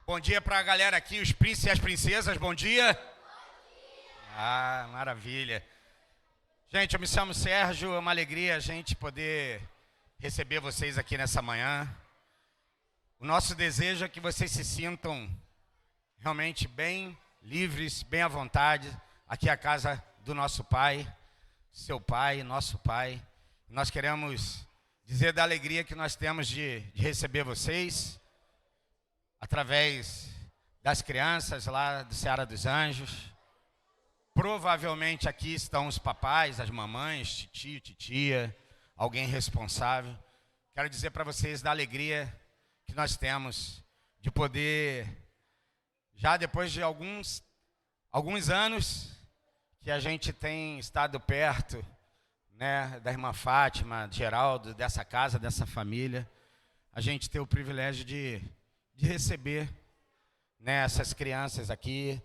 Bom dia para a galera aqui, os príncipes e as princesas, bom dia. Ah, maravilha. Gente, eu me chamo Sérgio, é uma alegria a gente poder receber vocês aqui nessa manhã. O nosso desejo é que vocês se sintam realmente bem livres, bem à vontade. Aqui é a casa do nosso Pai, seu Pai, nosso Pai. Nós queremos dizer da alegria que nós temos de receber vocês através das crianças lá do Seara dos Anjos. Provavelmente aqui estão os papais, as mamães, tio, titia, alguém responsável. Quero dizer para vocês da alegria que nós temos de poder, já depois de alguns anos que a gente tem estado perto, né, da irmã Fátima, de Geraldo, dessa casa, dessa família, a gente ter o privilégio de receber, né, essas crianças aqui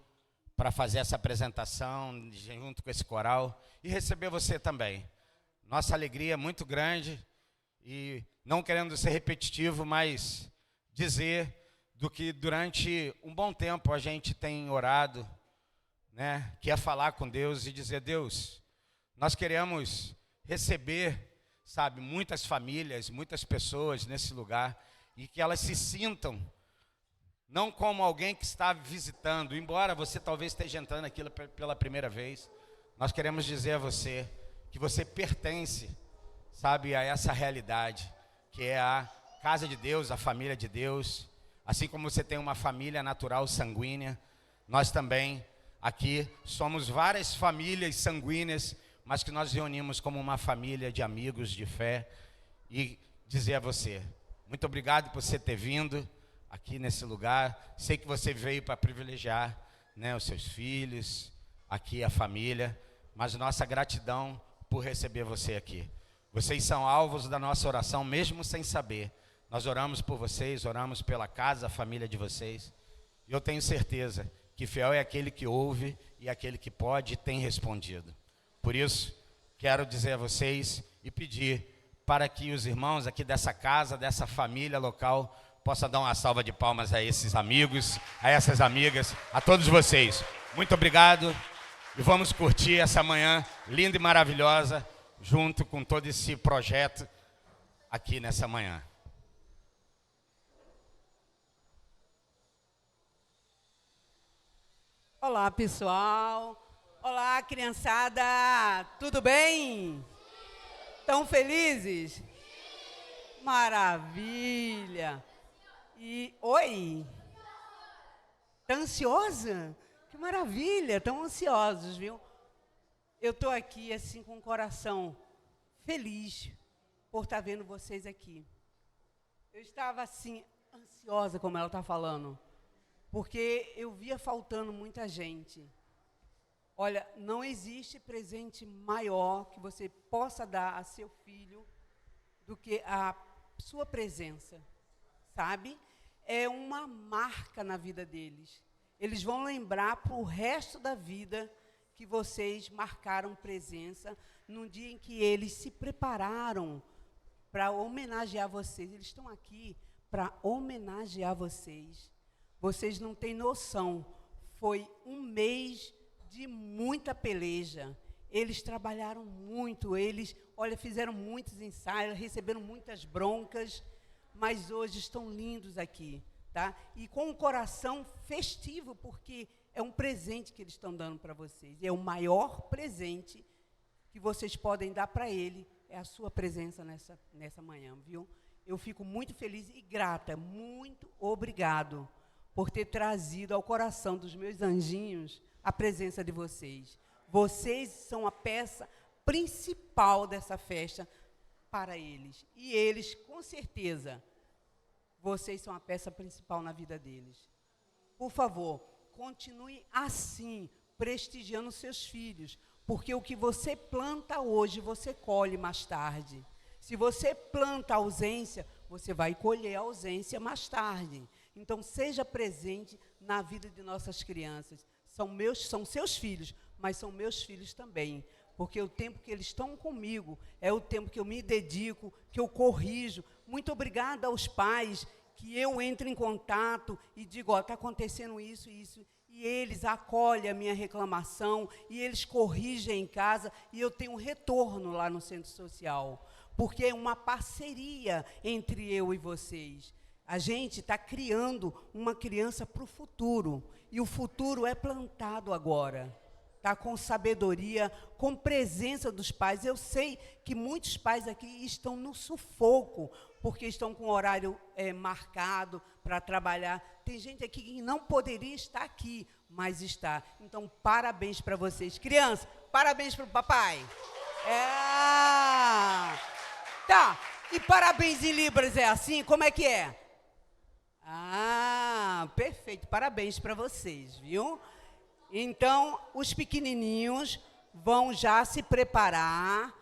para fazer essa apresentação junto com esse coral e receber você também. Nossa alegria é muito grande e não querendo ser repetitivo, mas dizer do que durante um bom tempo a gente tem orado, né, que é falar com Deus e dizer: Deus, nós queremos receber, sabe, muitas famílias, muitas pessoas nesse lugar e que elas se sintam não como alguém que está visitando, embora você talvez esteja entrando aqui pela primeira vez. Nós queremos dizer a você que você pertence, sabe, a essa realidade, que é a casa de Deus, a família de Deus. Assim como você tem uma família natural sanguínea, nós também aqui somos várias famílias sanguíneas, mas que nós reunimos como uma família de amigos, de fé. E dizer a você, muito obrigado por você ter vindo aqui nesse lugar. Sei que você veio para privilegiar, né, os seus filhos, aqui a família, mas nossa gratidão por receber você aqui. Vocês são alvos da nossa oração, mesmo sem saber. Nós oramos por vocês, oramos pela casa, a família de vocês. E eu tenho certeza que fiel é aquele que ouve e aquele que pode e tem respondido. Por isso, quero dizer a vocês e pedir para que os irmãos aqui dessa casa, dessa família local, possa dar uma salva de palmas a esses amigos, a essas amigas, a todos vocês. Muito obrigado e vamos curtir essa manhã linda e maravilhosa junto com todo esse projeto aqui nessa manhã. Olá, pessoal. Olá, criançada. Tudo bem? Estão felizes? Maravilha. E, oi, tá ansiosa? Que maravilha, tão ansiosos, viu? Eu estou aqui, assim, com o coração feliz por estar vendo vocês aqui. Eu estava, assim, ansiosa, como ela está falando, porque eu via faltando muita gente. Olha, não existe presente maior que você possa dar a seu filho do que a sua presença, sabe? É uma marca na vida deles. Eles vão lembrar para o resto da vida que vocês marcaram presença num dia em que eles se prepararam para homenagear vocês. Eles estão aqui para homenagear vocês. Vocês não têm noção. Foi um mês de muita peleja. Eles trabalharam muito, eles, olha, fizeram muitos ensaios, receberam muitas broncas, mas hoje estão lindos aqui, tá? E com o coração festivo, porque é um presente que eles estão dando para vocês. É o maior presente que vocês podem dar para ele, é a sua presença nessa manhã, viu? Eu fico muito feliz e grata, muito obrigado por ter trazido ao coração dos meus anjinhos a presença de vocês. Vocês são a peça principal dessa festa para eles. E eles, com certeza, vocês são a peça principal na vida deles. Por favor, continue assim, prestigiando seus filhos, porque o que você planta hoje, você colhe mais tarde. Se você planta ausência, você vai colher a ausência mais tarde. Então, seja presente na vida de nossas crianças. São seus filhos, mas são meus filhos também. Porque o tempo que eles estão comigo é o tempo que eu me dedico, que eu corrijo. Muito obrigada aos pais que eu entre em contato e digo, está acontecendo isso e isso, e eles acolhem a minha reclamação, e eles corrigem em casa, e eu tenho um retorno lá no centro social, porque é uma parceria entre eu e vocês. A gente está criando uma criança para o futuro, e o futuro é plantado agora. Tá, com sabedoria, com presença dos pais. Eu sei que muitos pais aqui estão no sufoco, porque estão com o horário marcado para trabalhar. Tem gente aqui que não poderia estar aqui, mas está. Então, parabéns para vocês. Crianças, parabéns para o papai. Tá, e parabéns em Libras é assim? Como é que é? Perfeito, parabéns para vocês, viu? Então, os pequenininhos vão já se preparar,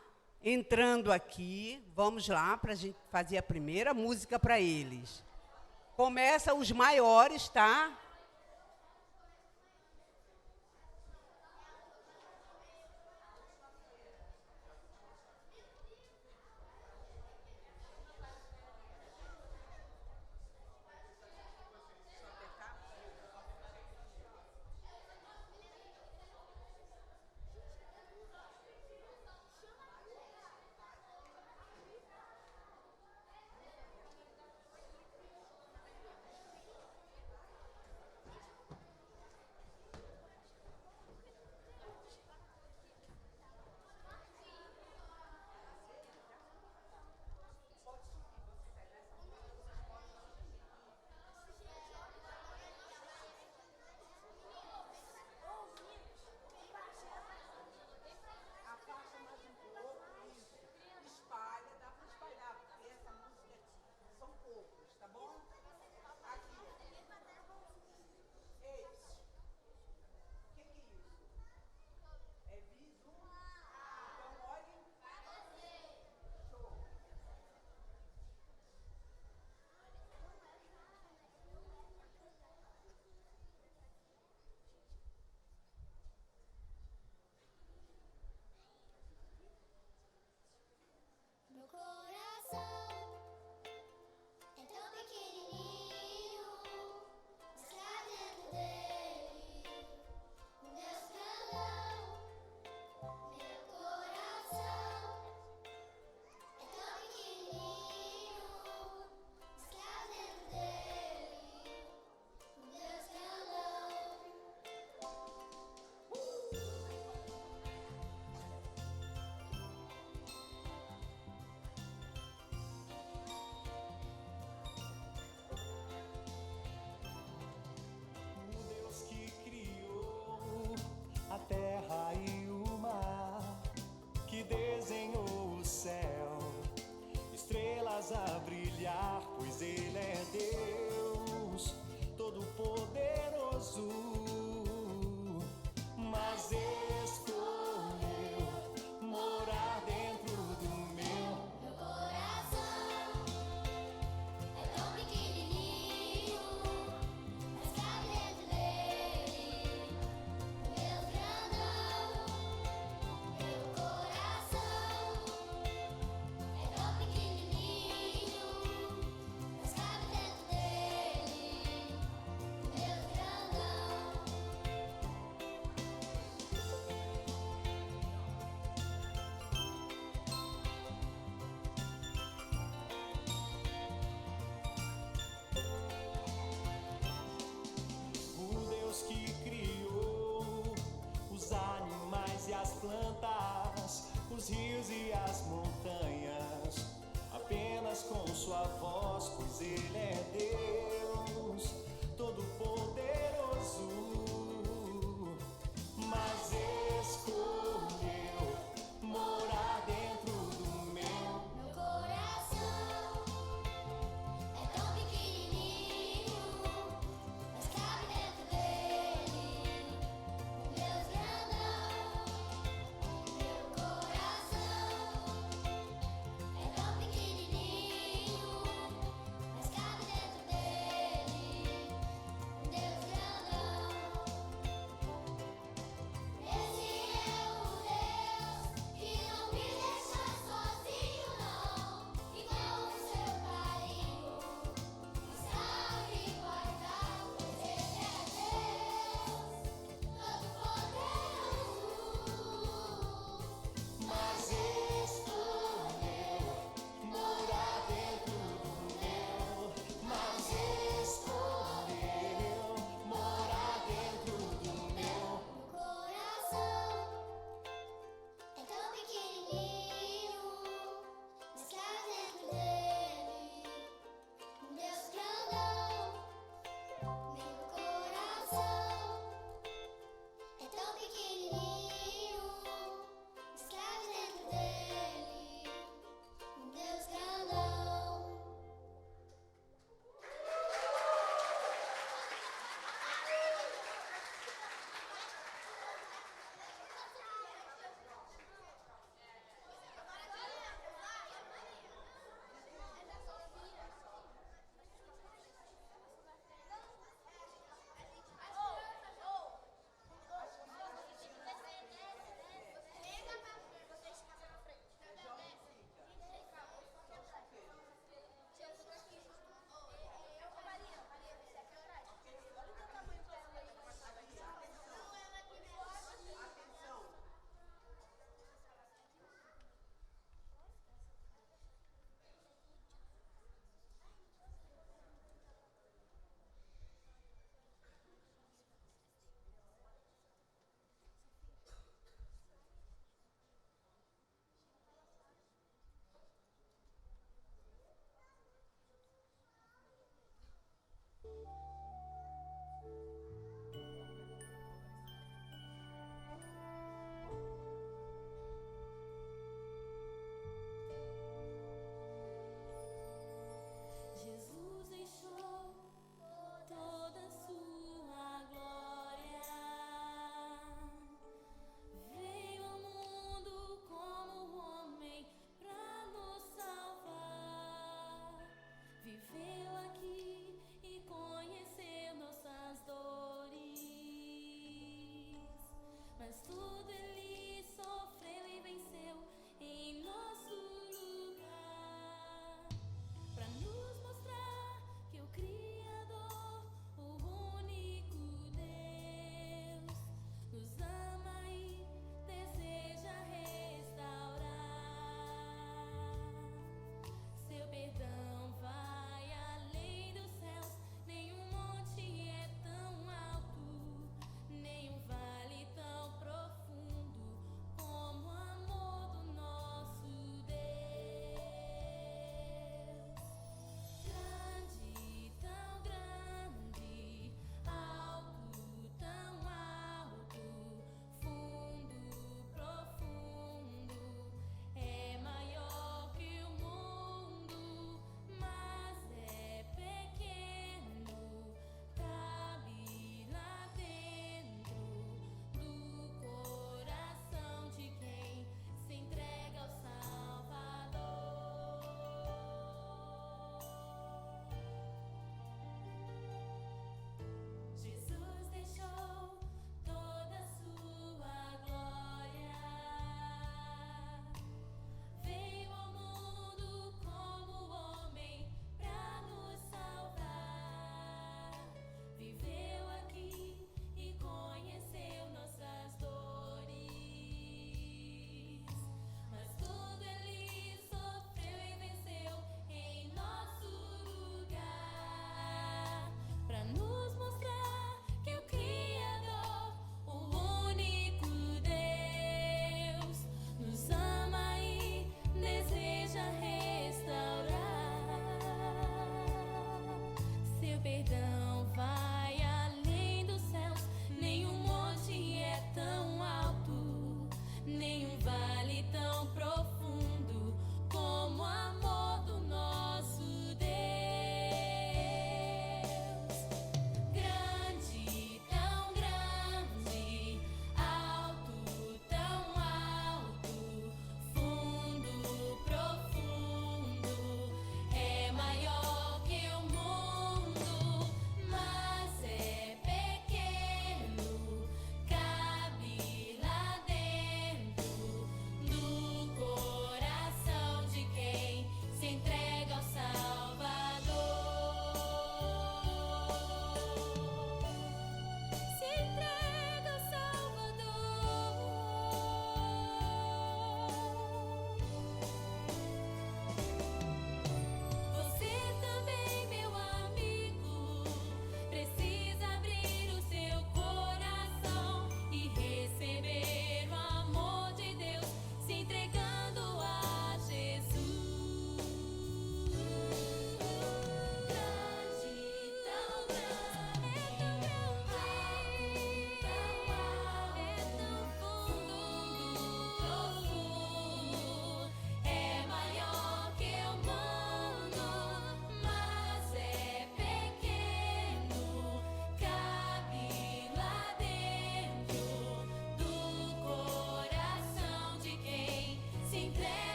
entrando aqui. Vamos lá, para a gente fazer a primeira música para eles. Começa os maiores, tá? Terra e o mar, que desenhou o céu, estrelas a brilhar, pois Ele é Deus Todo-Poderoso, mas escolheu morar dentro do meu coração. É tão pequenininho, mas cabe dentro dele. Deus grandão, meu coração. É tão pequenininho, mas cabe dentro dele. Deus grandão. O Deus que criou os animais e as plantas, os rios e as montanhas, apenas com sua voz, pois Ele é Deus Todo-Poderoso, mas escolheu morar dentro do meu. Meu coração é tão pequenininho, mas cabe dentro dele. Deus grandão, meu coração é tão pequenininho, mas cabe dentro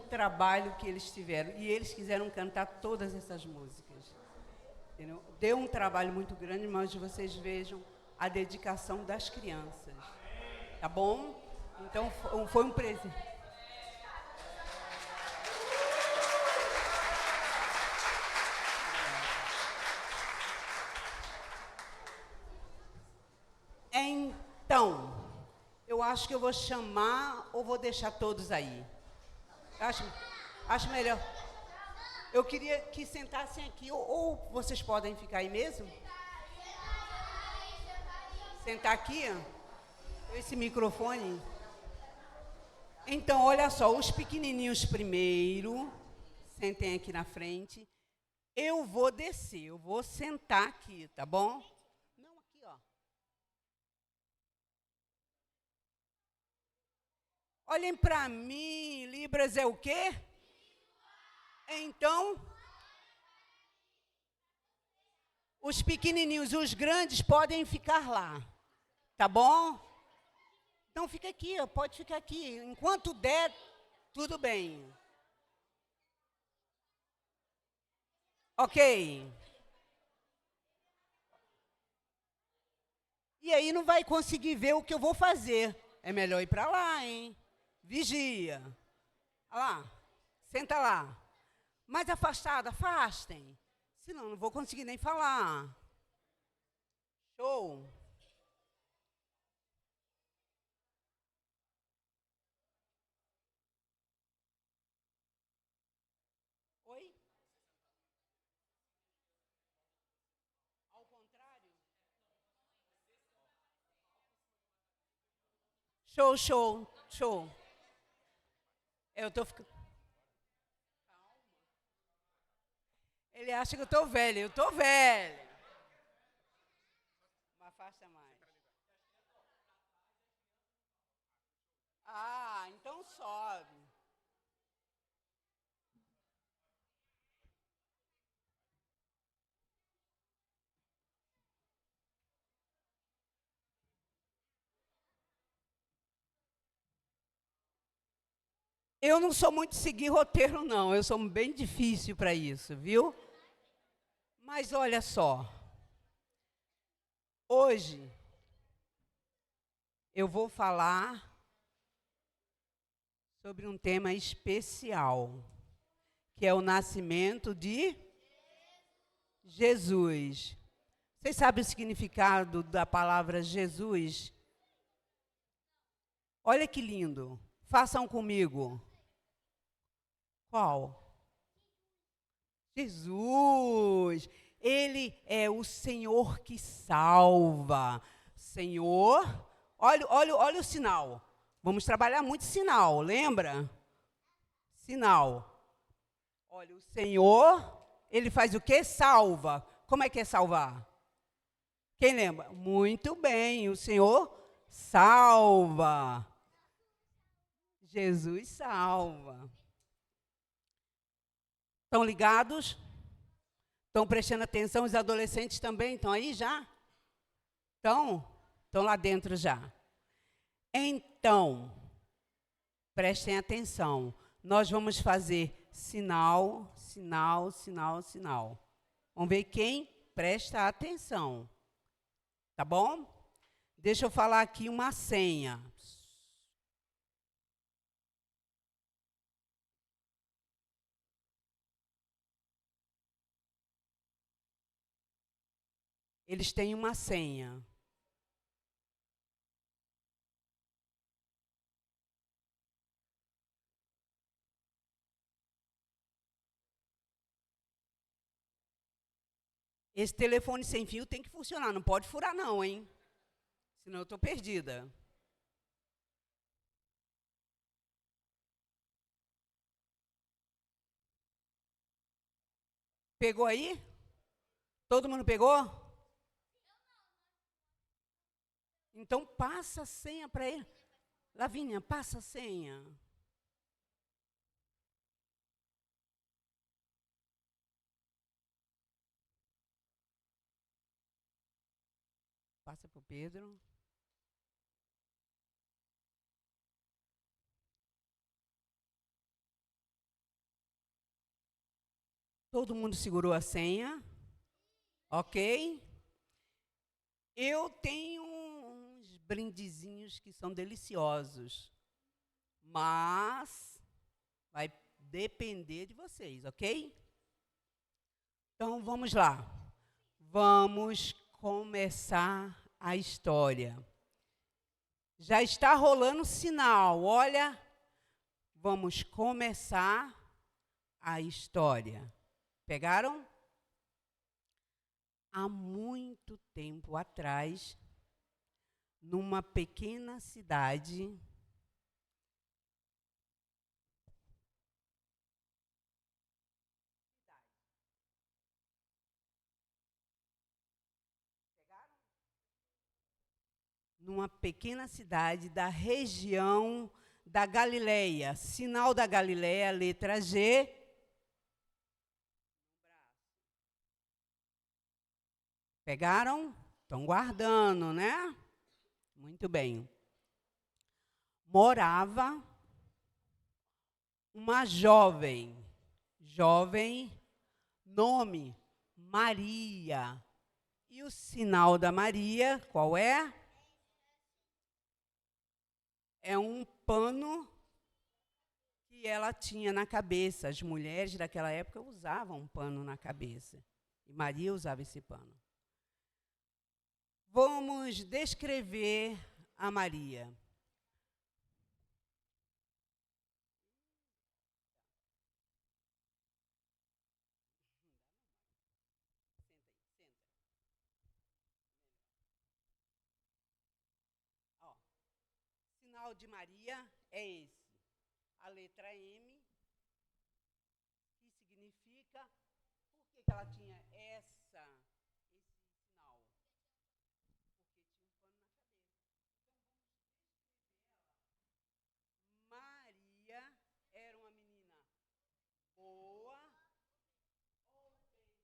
trabalho que eles tiveram. E eles quiseram cantar todas essas músicas. Entendeu? Deu um trabalho muito grande, mas vocês vejam a dedicação das crianças. Tá bom? Então, foi um presente. Então, eu acho que eu vou chamar ou vou deixar todos aí? Acho melhor. Eu queria que sentassem aqui, ou vocês podem ficar aí mesmo? Sentar aqui? Esse microfone. Então, olha só, os pequenininhos primeiro, sentem aqui na frente. Eu vou descer, eu vou sentar aqui, tá bom? Não, aqui, ó. Olhem para mim, Libras é o quê? Então, os pequenininhos, os grandes podem ficar lá, tá bom? Então fica aqui, ó, pode ficar aqui. Enquanto der, tudo bem. Ok. E aí não vai conseguir ver o que eu vou fazer. É melhor ir para lá, hein? Vigia. Olha lá, senta lá. Mais afastado, afastem. Senão não vou conseguir nem falar. Show. Oi? Ao contrário? Show, show, show. Eu tô ficando. Ele acha que eu tô velha. Eu tô velha. Uma faixa a mais. Ah, então sobe. Eu não sou muito de seguir roteiro, não. Eu sou bem difícil para isso, viu? Mas olha só. Hoje eu vou falar sobre um tema especial, que é o nascimento de Jesus. Vocês sabem o significado da palavra Jesus? Olha que lindo. Façam comigo. Qual? Jesus. Ele é o Senhor que salva. Senhor, olha o sinal. Vamos trabalhar muito sinal, lembra? Sinal. Olha, o Senhor, ele faz o quê? Salva. Como é que é salvar? Quem lembra? Muito bem, o Senhor salva. Jesus salva. Estão ligados? Estão prestando atenção? Os adolescentes também estão aí já? Estão lá dentro já. Então, prestem atenção. Nós vamos fazer sinal, sinal, sinal, sinal. Vamos ver quem presta atenção. Tá bom? Deixa eu falar aqui uma senha. Eles têm uma senha. Esse telefone sem fio tem que funcionar, não pode furar não, hein? Senão eu estou perdida. Pegou aí? Todo mundo pegou? Então passa a senha para ele. Lavínia, passa a senha. Passa para o Pedro. Todo mundo segurou a senha? Ok? Eu tenho uns brindezinhos que são deliciosos, mas vai depender de vocês, ok? Então, vamos lá. Vamos começar a história. Já está rolando sinal, olha. Vamos começar a história. Pegaram? Há muito tempo atrás, numa pequena cidade, da região da Galileia, sinal da Galileia, letra G. Pegaram? Estão guardando, né? Muito bem. Morava uma jovem, nome Maria. E o sinal da Maria, qual é? É um pano que ela tinha na cabeça. As mulheres daquela época usavam um pano na cabeça. E Maria usava esse pano. Vamos descrever a Maria. Ó, sinal de Maria é esse. A letra M, que significa... Por que ela tinha esse sinal? Maria era uma menina boa, ela estava desposada.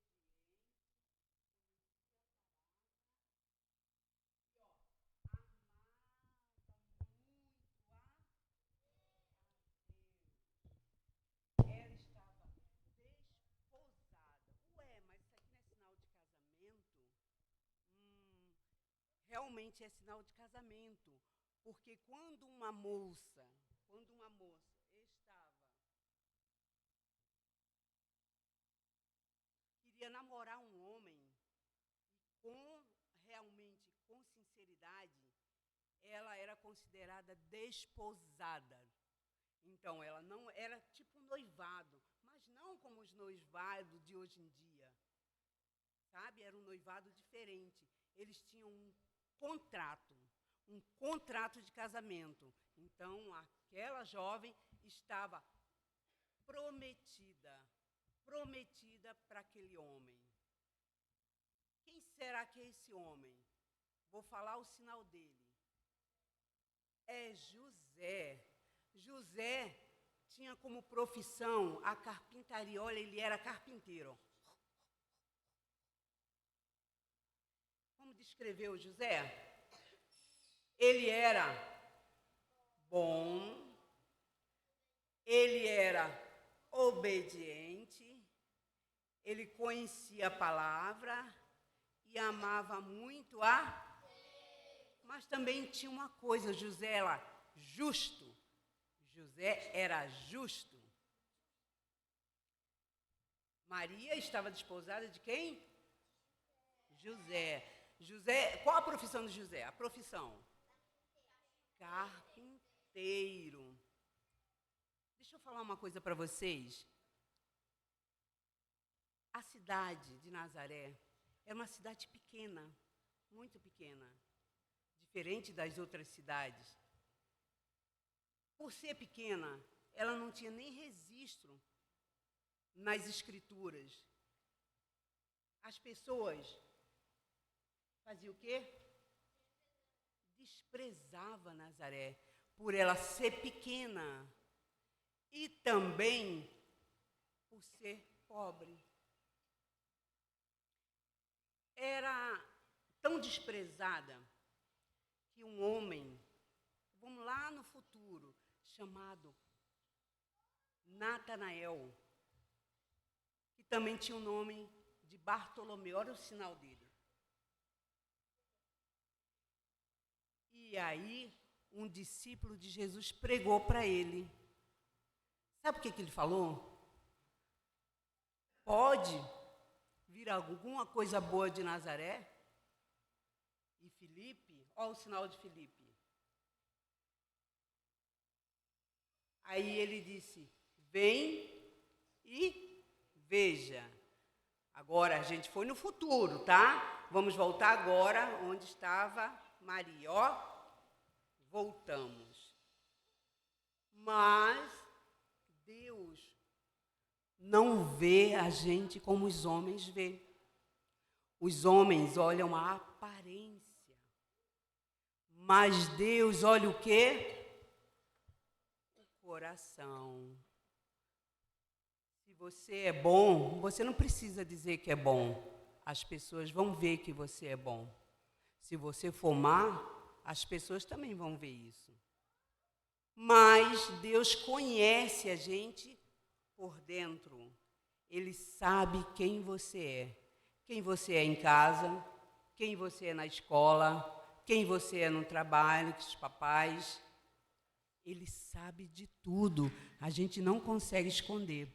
Ué, mas isso aqui não é sinal de casamento? Realmente é sinal de casamento, porque quando uma moça estava queria namorar um homem com sinceridade, ela era considerada desposada. Então, ela não era tipo um noivado, mas não como os noivados de hoje em dia. Sabe? Era um noivado diferente. Eles tinham um contrato de casamento. Então, aquela jovem estava prometida para aquele homem. Quem será que é esse homem? Vou falar o sinal dele. É José. José tinha como profissão a carpintaria. Olha, ele era carpinteiro. Como descreveu José? Ele era bom, ele era obediente, ele conhecia a palavra e amava muito a... Mas também tinha uma coisa, José era justo. José era justo. Maria estava desposada de quem? José. José, qual a profissão de José? A profissão? Carpinteiro. Deixa eu falar uma coisa para vocês. A cidade de Nazaré é uma cidade pequena, muito pequena, diferente das outras cidades. Por ser pequena, ela não tinha nem registro nas escrituras. As pessoas faziam o quê? Desprezava Nazaré por ela ser pequena e também por ser pobre. Era tão desprezada que um homem, vamos lá no futuro, chamado Natanael, que também tinha o nome de Bartolomeu, olha o sinal dele. E aí, um discípulo de Jesus pregou para ele. Sabe o que ele falou? Pode vir alguma coisa boa de Nazaré? E Filipe, olha o sinal de Filipe. Aí ele disse, vem e veja. Agora, a gente foi no futuro, tá? Vamos voltar agora onde estava Maria, ó. Voltamos. Mas Deus não vê a gente como os homens vê. Os homens olham a aparência. Mas Deus olha o quê? O coração. Se você é bom, você não precisa dizer que é bom. As pessoas vão ver que você é bom. Se você for má, as pessoas também vão ver isso. Mas Deus conhece a gente por dentro. Ele sabe quem você é. Quem você é em casa, quem você é na escola, quem você é no trabalho, com os papais. Ele sabe de tudo. A gente não consegue esconder.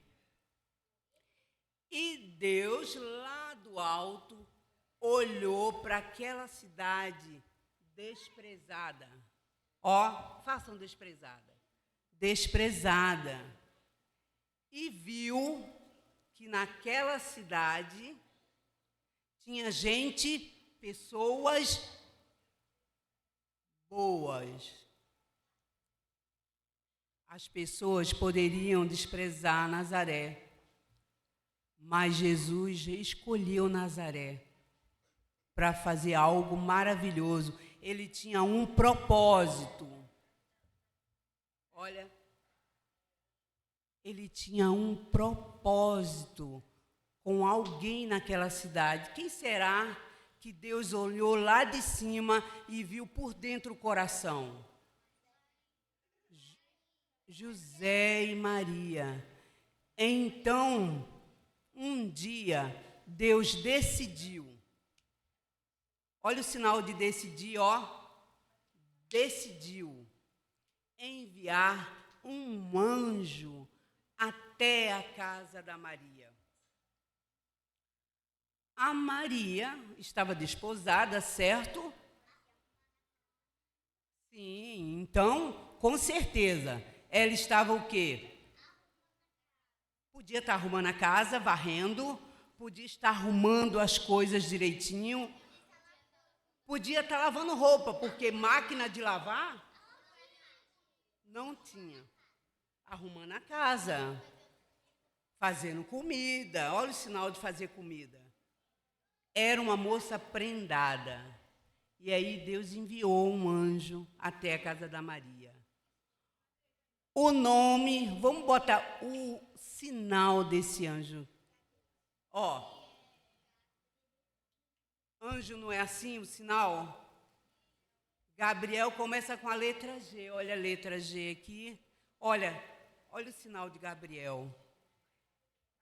E Deus, lá do alto, olhou para aquela cidade desprezada. Ó, façam desprezada. Desprezada. E viu que naquela cidade tinha gente, pessoas boas. As pessoas poderiam desprezar Nazaré, mas Jesus escolheu Nazaré para fazer algo maravilhoso. Ele tinha um propósito. Olha, ele tinha um propósito com alguém naquela cidade. Quem será que Deus olhou lá de cima e viu por dentro o coração? José e Maria. Então, um dia, Deus decidiu. Olha o sinal de decidir, ó. Decidiu enviar um anjo até a casa da Maria. A Maria estava desposada, certo? Sim, então, com certeza, ela estava o quê? Podia estar arrumando a casa, varrendo, podia estar arrumando as coisas direitinho, podia estar lavando roupa, porque máquina de lavar não tinha. Arrumando a casa, fazendo comida, olha o sinal de fazer comida. Era uma moça prendada. E aí Deus enviou um anjo até a casa da Maria. O nome, vamos botar o sinal desse anjo. Ó, anjo não é assim o sinal? Gabriel começa com a letra G. Olha a letra G aqui. Olha o sinal de Gabriel.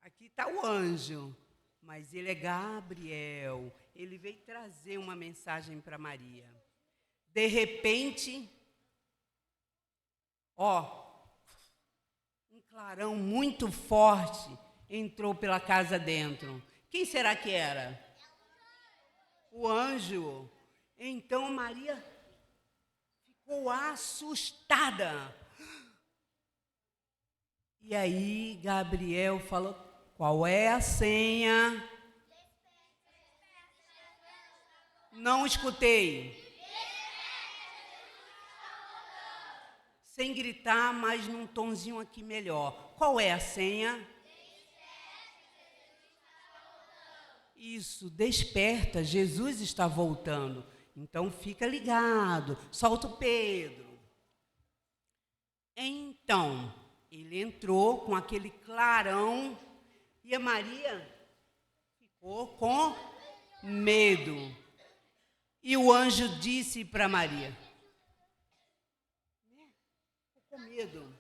Aqui está o anjo, mas ele é Gabriel. Ele veio trazer uma mensagem para Maria. De repente, ó, um clarão muito forte entrou pela casa dentro. Quem será que era? O anjo. Então Maria ficou assustada. E aí Gabriel falou, qual é a senha? Não escutei. Sem gritar, mas num tonzinho aqui melhor. Qual é a senha? Isso, desperta, Jesus está voltando. Então fica ligado, solta o Pedro. Então, ele entrou com aquele clarão e a Maria ficou com medo. E o anjo disse para Maria, ficou com medo.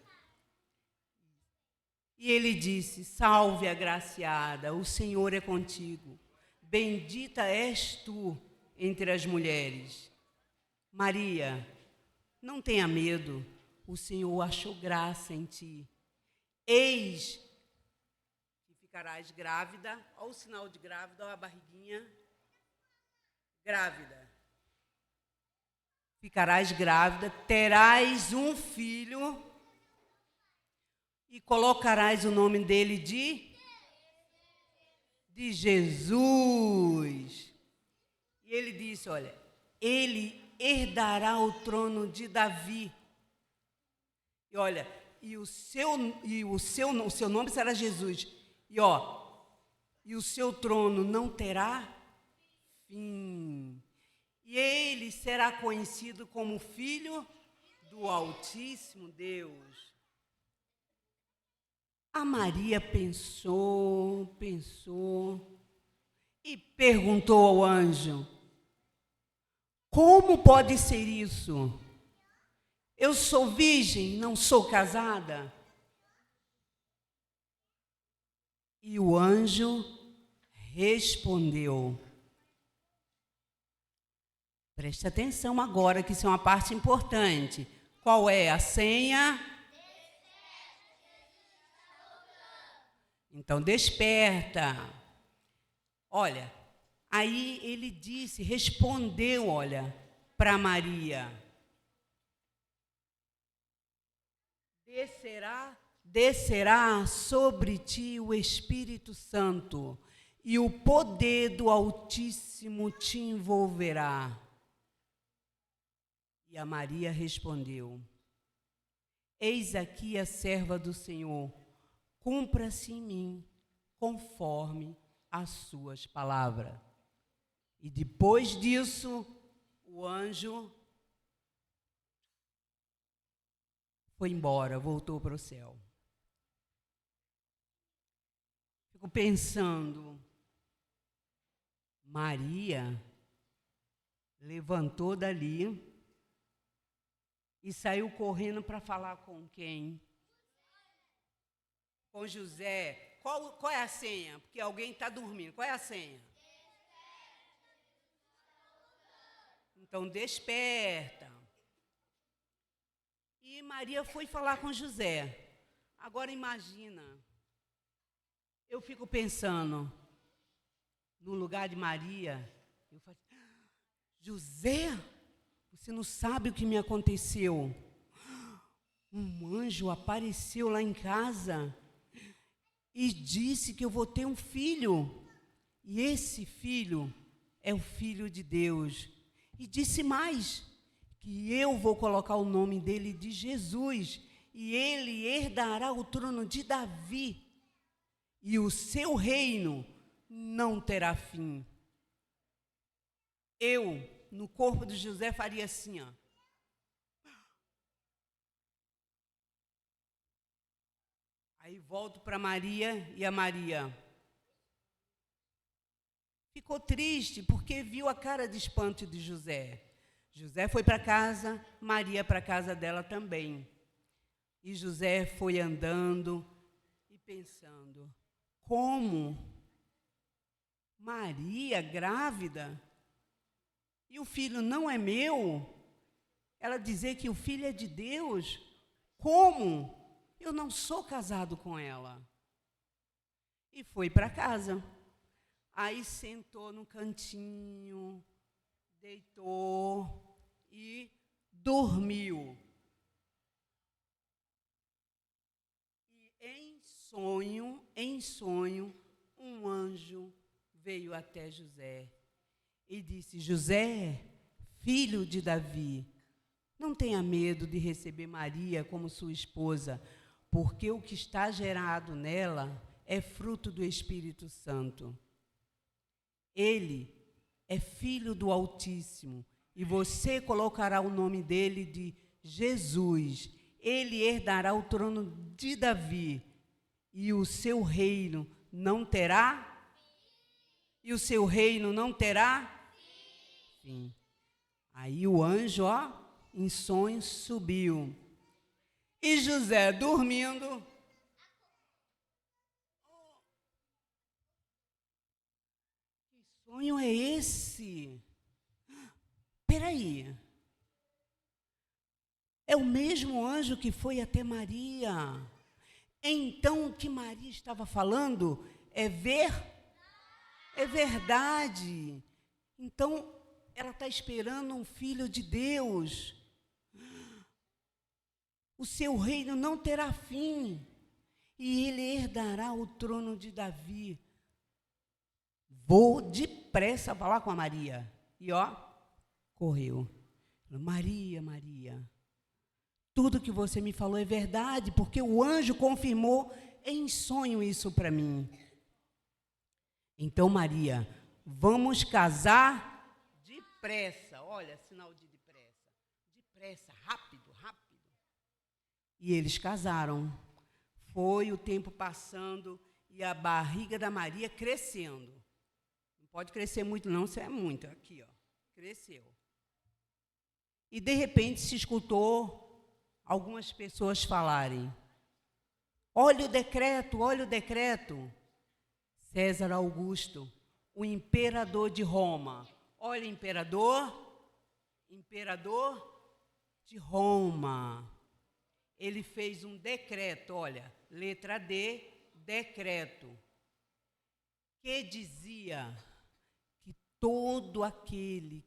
E ele disse: Salve, agraciada, o Senhor é contigo. Bendita és tu entre as mulheres. Maria, não tenha medo, o Senhor achou graça em ti. Eis que ficarás grávida, olha o sinal de grávida, olha a barriguinha. Grávida. Ficarás grávida, terás um filho e colocarás o nome dele de Jesus. E ele disse, olha, ele herdará o trono de Davi. E olha, o seu nome será Jesus. E o seu trono não terá fim. E ele será conhecido como Filho do Altíssimo Deus. A Maria pensou e perguntou ao anjo: como pode ser isso? Eu sou virgem, não sou casada. E o anjo respondeu. Preste atenção agora, que isso é uma parte importante. Qual é a senha? Então, desperta. Olha, aí ele disse, respondeu, olha, para Maria. Descerá sobre ti o Espírito Santo, e o poder do Altíssimo te envolverá. E a Maria respondeu: eis aqui a serva do Senhor, cumpra-se em mim conforme as suas palavras. E depois disso, o anjo foi embora, voltou para o céu. Fico pensando, Maria levantou dali e saiu correndo para falar com quem? Com José. Qual é a senha? Porque alguém está dormindo. Qual é a senha? Então, desperta. E Maria foi falar com José. Agora imagina, eu fico pensando, no lugar de Maria, eu falo, José, você não sabe o que me aconteceu. Um anjo apareceu lá em casa e disse que eu vou ter um filho. E esse filho é o Filho de Deus. E disse mais, que eu vou colocar o nome dele de Jesus, e ele herdará o trono de Davi, e o seu reino não terá fim. Eu, no corpo de José, faria assim, ó. Aí volto para Maria, e a Maria ficou triste, porque viu a cara de espanto de José. José foi para casa, Maria para a casa dela também. E José foi andando e pensando, como Maria grávida, e o filho não é meu, ela dizer que o filho é de Deus, como? Eu não sou casado com ela. E foi para casa. Aí sentou no cantinho, deitou e dormiu. E em sonho, um anjo veio até José e disse: José, filho de Davi, não tenha medo de receber Maria como sua esposa, porque o que está gerado nela é fruto do Espírito Santo. Ele é filho do Altíssimo, e você colocará o nome dele de Jesus. Ele herdará o trono de Davi, e o seu reino não terá fim. Aí o anjo, em sonho, subiu. E José, dormindo, sonho é esse? Peraí. É o mesmo anjo que foi até Maria. Então, o que Maria estava falando é verdade. Então, ela está esperando um filho de Deus. O seu reino não terá fim, e ele herdará o trono de Davi. Vou depressa falar com a Maria. E correu. Maria, Maria, tudo que você me falou é verdade, porque o anjo confirmou em sonho isso para mim. Então, Maria, vamos casar depressa. Olha, sinal de depressa. Depressa, rápido, rápido. E eles casaram. Foi o tempo passando e a barriga da Maria crescendo. Não pode crescer muito não, isso é muito. Aqui, cresceu. E, de repente, se escutou algumas pessoas falarem: olha o decreto, olha o decreto. César Augusto, o imperador de Roma. Olha, imperador de Roma. Ele fez um decreto, olha, letra D, decreto, que dizia que todo aquele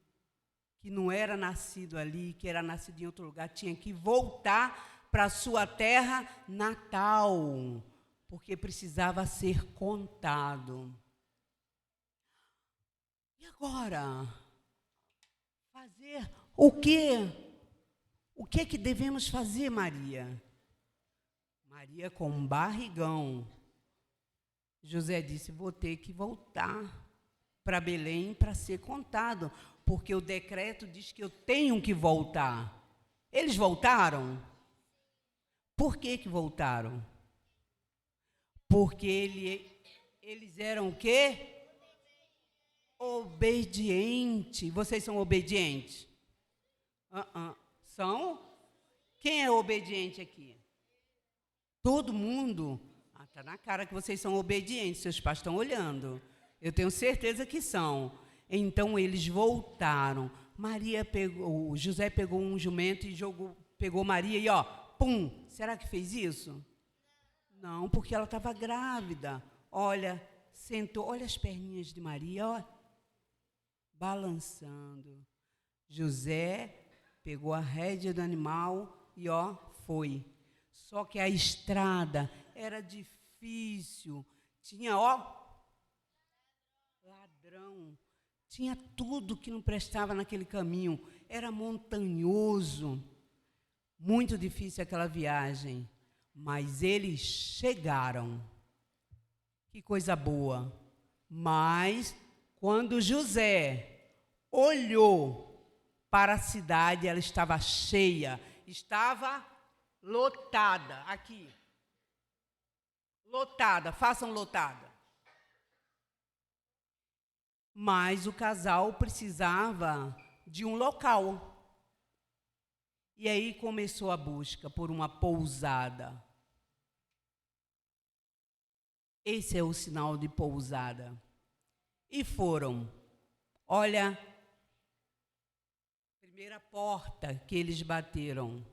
que não era nascido ali, que era nascido em outro lugar, tinha que voltar para a sua terra natal, porque precisava ser contado. E agora? Fazer o quê? O que é que devemos fazer, Maria? Maria com um barrigão. José disse: vou ter que voltar para Belém para ser contado, porque o decreto diz que eu tenho que voltar. Eles voltaram? Por que voltaram? Porque eles eram o quê? Obedientes. Vocês são obedientes? São? Quem é obediente aqui? Todo mundo? Está na cara que vocês são obedientes, seus pais estão olhando. Eu tenho certeza que são. Então, eles voltaram. José pegou um jumento e pegou Maria e, pum! Será que fez isso? Não, porque ela estava grávida. Olha, sentou, olha as perninhas de Maria, balançando. José pegou a rédea do animal e, foi. Só que a estrada era difícil. Tinha, ladrão. Tinha tudo que não prestava naquele caminho. Era montanhoso. Muito difícil aquela viagem. Mas eles chegaram. Que coisa boa. Mas, quando José olhou para a cidade, ela estava cheia. Estava lotada. Aqui. Lotada. Façam lotada. Mas o casal precisava de um local. E aí começou a busca por uma pousada. Esse é o sinal de pousada. E foram. Olha, primeira porta que eles bateram.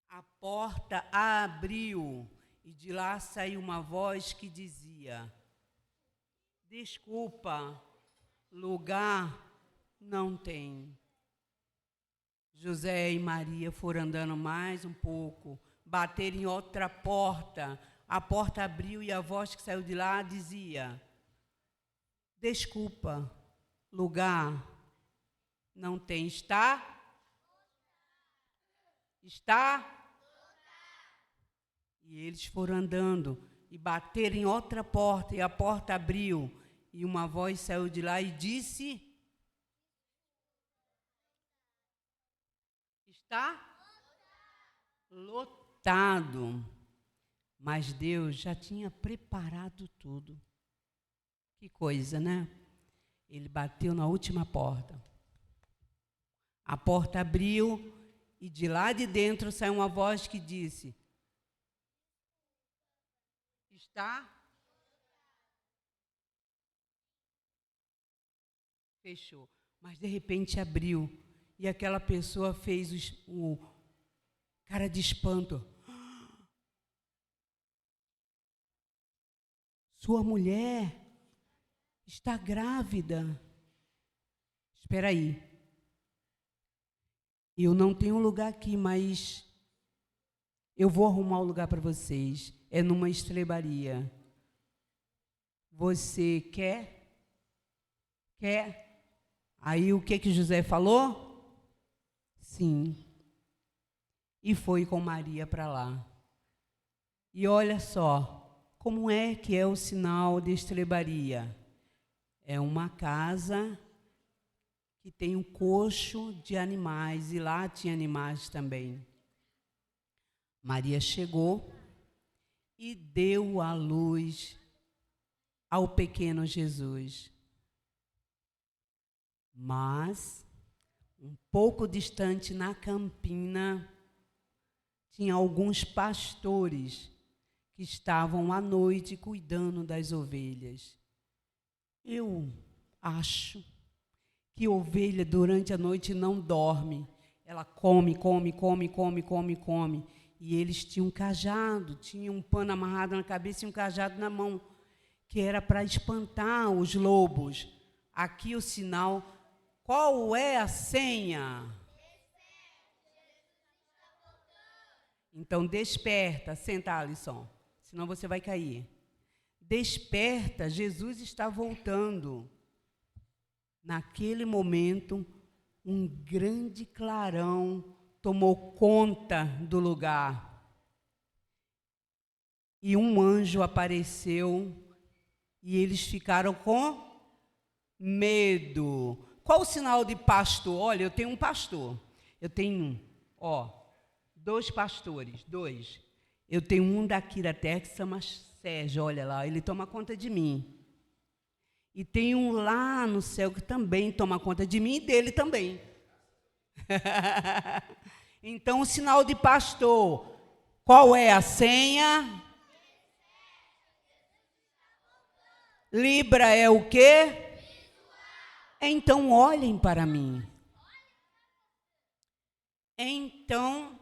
A porta abriu e de lá saiu uma voz que dizia: desculpa, lugar não tem. José e Maria foram andando mais um pouco, bateram em outra porta. A porta abriu e a voz que saiu de lá dizia: desculpa, lugar não tem. Está? E eles foram andando e bateram em outra porta, e a porta abriu, e uma voz saiu de lá e disse: está lotado. Mas Deus já tinha preparado tudo. Que coisa, né? Ele bateu na última porta. A porta abriu e de lá de dentro saiu uma voz que disse: está? fechou. Mas de repente abriu. E aquela pessoa fez o cara de espanto. Sua mulher está grávida. Espera aí. Eu não tenho lugar aqui, mas eu vou arrumar um lugar para vocês. É numa estrebaria. Você quer? Quer? Aí o que José falou? Sim. E foi com Maria para lá. E olha só, como é que é o sinal de estrebaria? É uma casa que tem um coxo de animais, e lá tinha animais também. Maria chegou e deu à luz ao pequeno Jesus. Mas, um pouco distante na campina, tinha alguns pastores que estavam à noite cuidando das ovelhas. Eu acho que ovelha durante a noite não dorme. Ela come. E eles tinham um cajado, tinham um pano amarrado na cabeça e um cajado na mão, que era para espantar os lobos. Aqui o sinal. Qual é a senha? Então desperta, senta, Alisson, senão você vai cair. Desperta, Jesus está voltando. Naquele momento, um grande clarão tomou conta do lugar. E um anjo apareceu e eles ficaram com medo. Qual o sinal de pastor? Olha, eu tenho um pastor. Eu tenho, 2 pastores, 2. Eu tenho um daqui da terra que se chama Sérgio, olha lá, ele toma conta de mim. E tem um lá no céu que também toma conta de mim e dele também. Então, o sinal de pastor, qual é a senha? Libra é o quê? Então, olhem para mim. Então,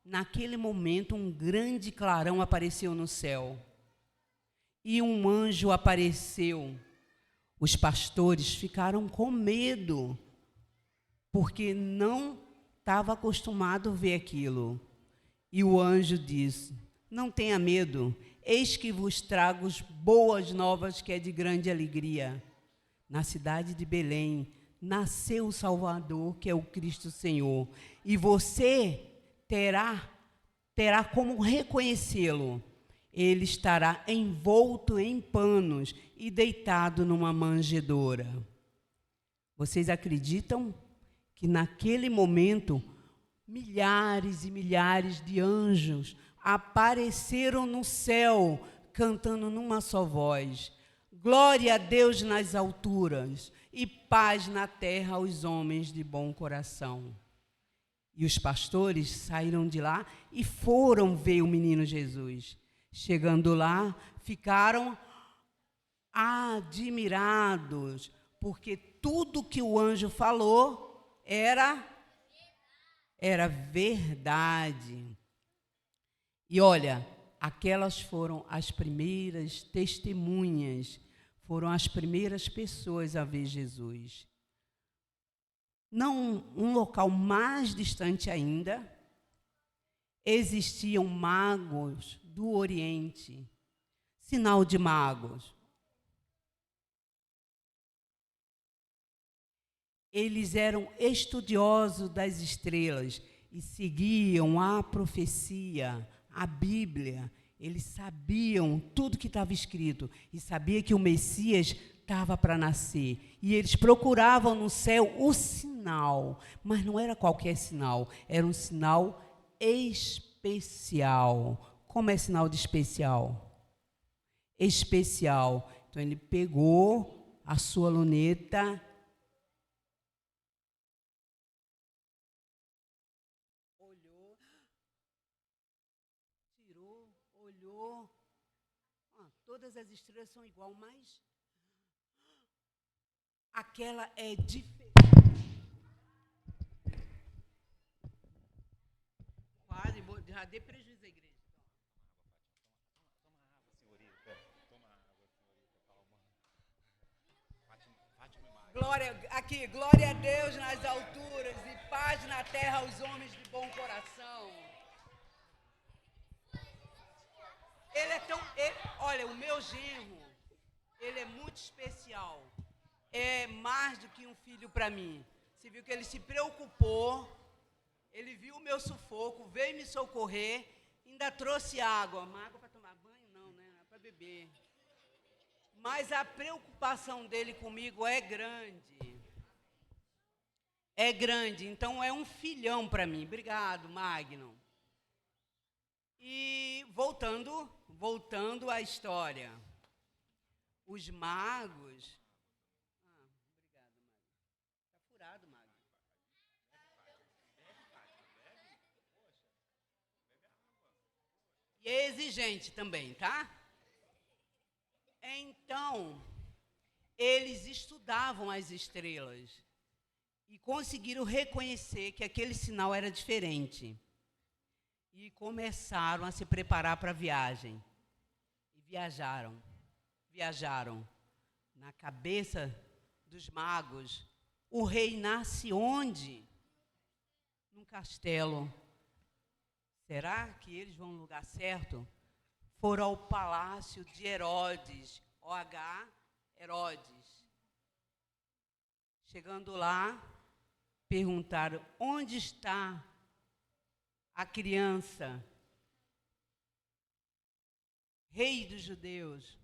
naquele momento, um grande clarão apareceu no céu. E um anjo apareceu. Os pastores ficaram com medo, porque não estava acostumado a ver aquilo. E o anjo disse: não tenha medo, eis que vos trago boas novas, que é de grande alegria. Na cidade de Belém nasceu o Salvador, que é o Cristo Senhor. E você terá como reconhecê-lo. Ele estará envolto em panos e deitado numa manjedoura. Vocês acreditam que naquele momento milhares e milhares de anjos apareceram no céu, cantando numa só voz: glória a Deus nas alturas e paz na terra aos homens de bom coração. E os pastores saíram de lá e foram ver o menino Jesus. Chegando lá, ficaram admirados, porque tudo que o anjo falou era verdade. E olha, aquelas foram as primeiras testemunhas, foram as primeiras pessoas a ver Jesus. Não, um local mais distante ainda, existiam magos do Oriente, sinal de magos. Eles eram estudiosos das estrelas e seguiam a profecia, a Bíblia. Eles sabiam tudo que estava escrito e sabiam que o Messias estava para nascer. E eles procuravam no céu o sinal, mas não era qualquer sinal, era um sinal especial. Como é sinal de especial? Especial. Então, ele pegou a sua luneta, olhou, tirou, olhou. Todas as estrelas são igual, mas Aquela é diferente. Quase, já dei prejuízo à igreja. Glória a Deus nas alturas e paz na terra aos homens de bom coração. Olha, o meu genro, ele é muito especial. É mais do que um filho para mim. Você viu que ele se preocupou, ele viu o meu sufoco, veio me socorrer, ainda trouxe água. Uma água para tomar banho? Não, né? Para beber. Mas a preocupação dele comigo é grande. É grande, então é um filhão para mim. Obrigado, Magno. E voltando à história. Os magos... obrigado, Magno. Está furado, Magno. E é exigente também, tá? Então, eles estudavam as estrelas e conseguiram reconhecer que aquele sinal era diferente. E começaram a se preparar para a viagem. E viajaram. Na cabeça dos magos, o rei nasce onde? Num castelo. Será que eles vão no lugar certo? Foram ao palácio de Herodes, Herodes. Chegando lá, perguntaram: onde está a criança, rei dos judeus?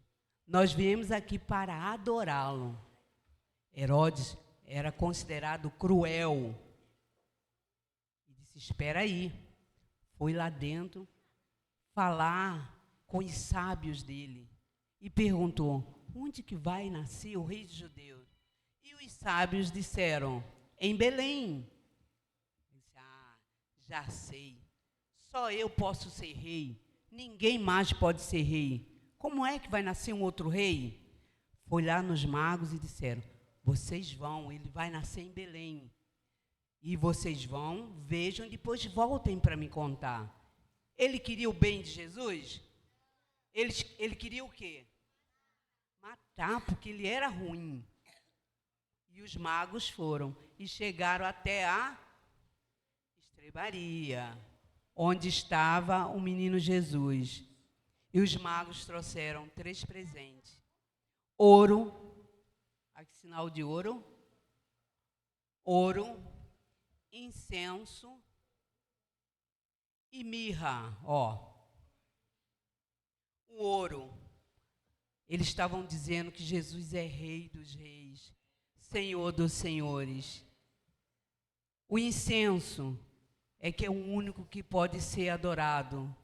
Nós viemos aqui para adorá-lo. Herodes era considerado cruel. E disse: espera aí. Foi lá dentro falar com os sábios dele e perguntou: onde que vai nascer o rei dos judeus? E os sábios disseram: em Belém. Ele disse: já sei, só eu posso ser rei, ninguém mais pode ser rei. Como é que vai nascer um outro rei? Foi lá nos magos e disseram: vocês vão, ele vai nascer em Belém. E vocês vão, vejam, depois voltem para me contar. Ele queria o bem de Jesus? Ele queria o quê? Matar, porque ele era ruim. E os magos foram e chegaram até a estrebaria, onde estava o menino Jesus. E os magos trouxeram 3 presentes: ouro, aqui sinal de ouro, incenso e mirra. O ouro, eles estavam dizendo que Jesus é Rei dos Reis, Senhor dos Senhores. O incenso é que é o único que pode ser adorado.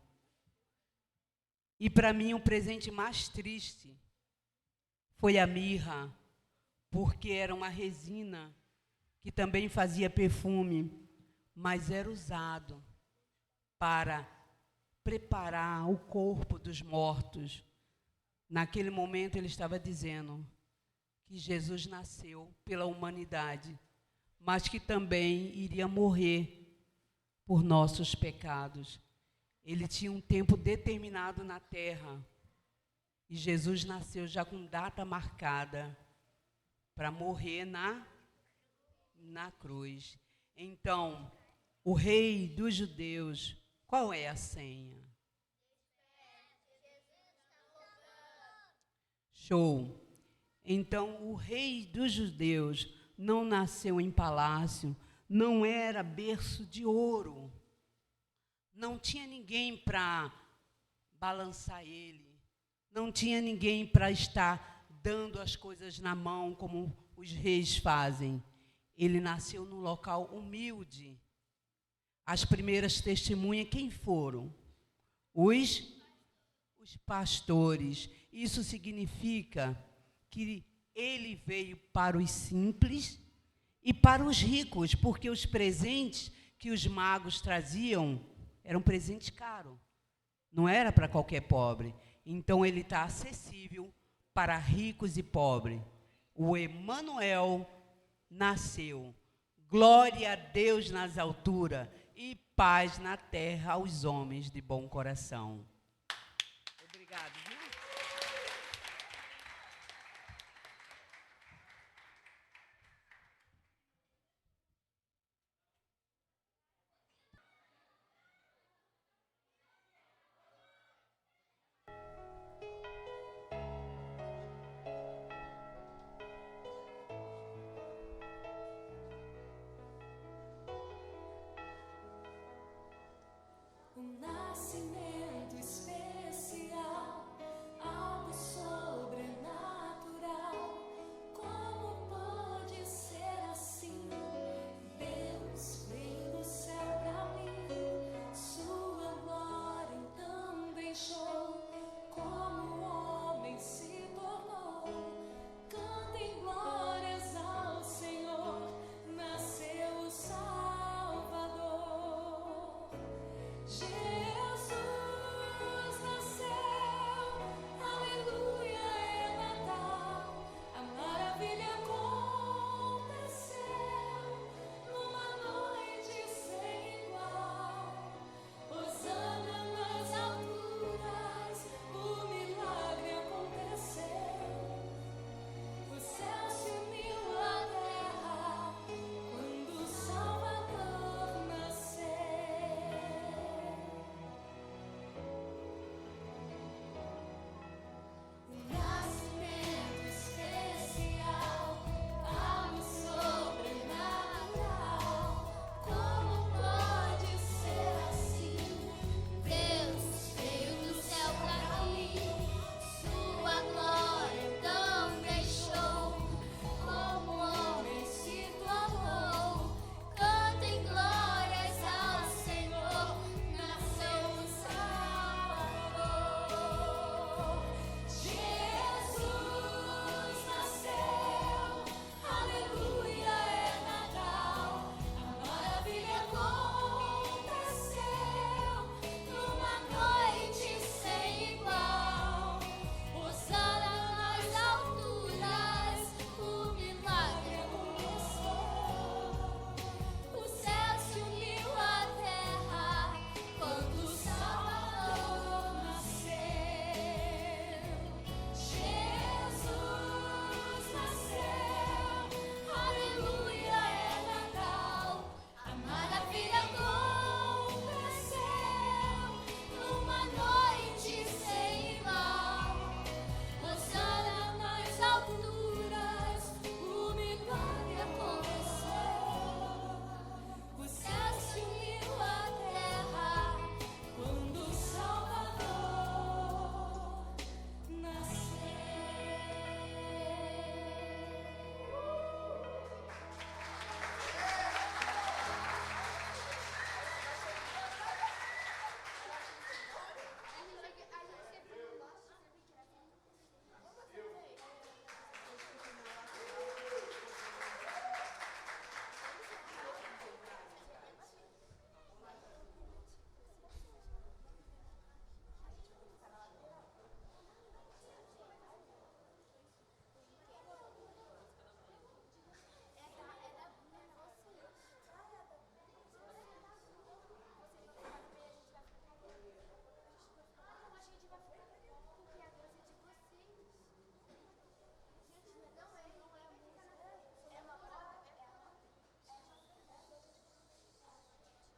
E para mim o presente mais triste foi a mirra, porque era uma resina que também fazia perfume, mas era usado para preparar o corpo dos mortos. Naquele momento ele estava dizendo que Jesus nasceu pela humanidade, mas que também iria morrer por nossos pecados. Ele tinha um tempo determinado na terra, e Jesus nasceu já com data marcada para morrer na cruz. Então, o rei dos judeus, qual é a senha? Show. Então, o rei dos judeus não nasceu em palácio, não era berço de ouro, não tinha ninguém para balançar ele, não tinha ninguém para estar dando as coisas na mão como os reis fazem. Ele nasceu num local humilde. As primeiras testemunhas, quem foram? Os pastores. Isso significa que ele veio para os simples e para os ricos, porque os presentes que os magos traziam eram presentes caros. Não era para qualquer pobre. Então, ele está acessível para ricos e pobres. o Emanuel nasceu. Glória a Deus nas alturas e paz na terra aos homens de bom coração. Obrigado, viu? Um nascimento especial, algo sobrenatural. Como pode ser assim? Deus veio do céu pra mim, sua glória então deixou. Como o homem se tornou, cantem glórias ao Senhor, nasceu o Salvador. Jesus nasceu, aleluia, é Natal. A maravilha aconteceu numa noite sem igual. Hosana nas alturas, o milagre aconteceu. O céu se uniu à terra quando o Salvador nasceu. Um nascimento especial, algo sobrenatural. Como pode ser assim? Deus veio do céu pra mim, sua glória então deixou. Como o homem se tornou, cantem glórias ao Senhor, nasceu o Salvador. Jesus nasceu, aleluia, é Natal. A maravilha aconteceu numa noite sem igual. Hosana nas alturas, o milagre aconteceu. O céu se uniu à terra quando o Salvador nasceu. Jesus nasceu, aleluia, é Natal. A maravilha aconteceu numa noite sem igual. Hosana nas alturas, o milagre aconteceu. O céu se uniu à terra quando o Salvador nasceu.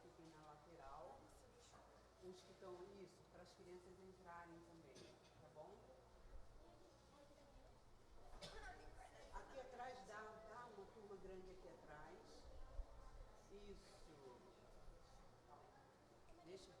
Fiquem na lateral. Os que estão isso, para as crianças entrarem também, tá bom? Aqui atrás dá, tá? Uma turma grande aqui atrás. Isso. Deixa.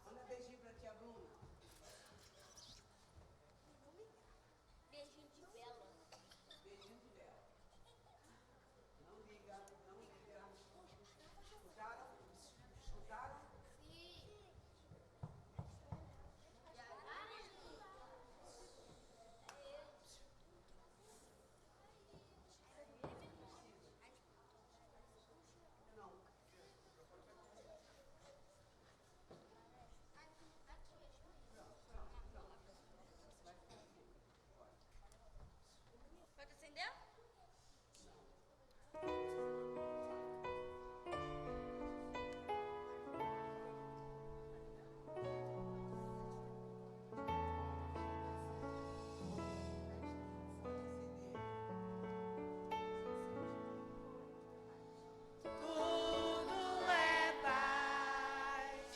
Manda beijinho pra tia Bruna. Beijinho de vela. Beijinho de vela. Não liga, não liga. Escutaram? Escutaram? Pode acender? Tudo é paz.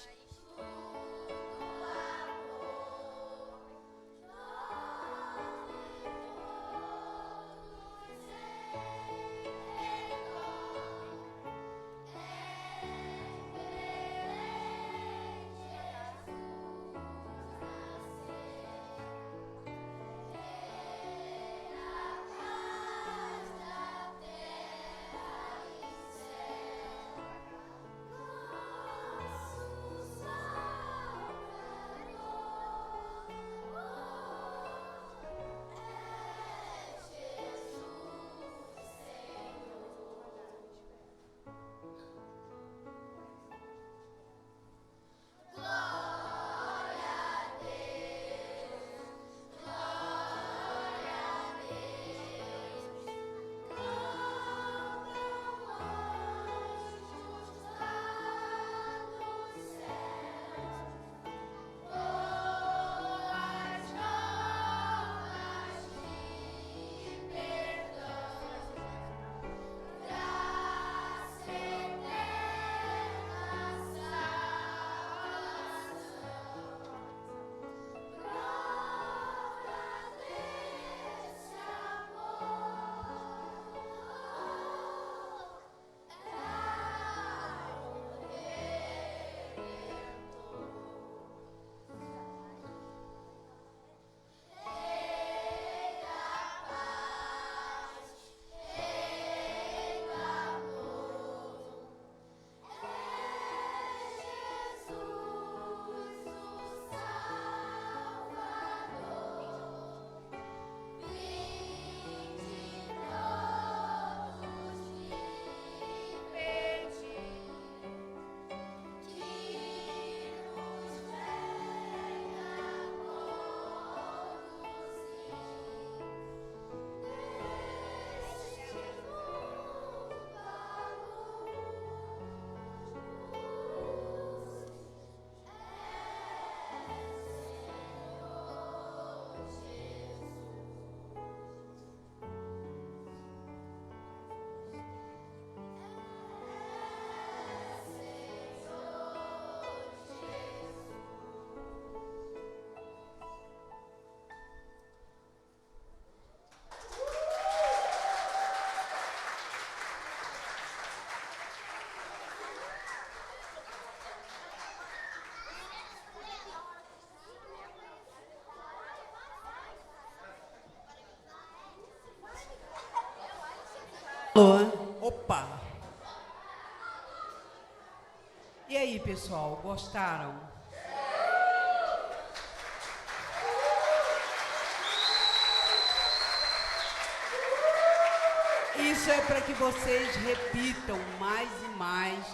Opa! E aí, pessoal, gostaram? Isso é para que vocês repitam mais e mais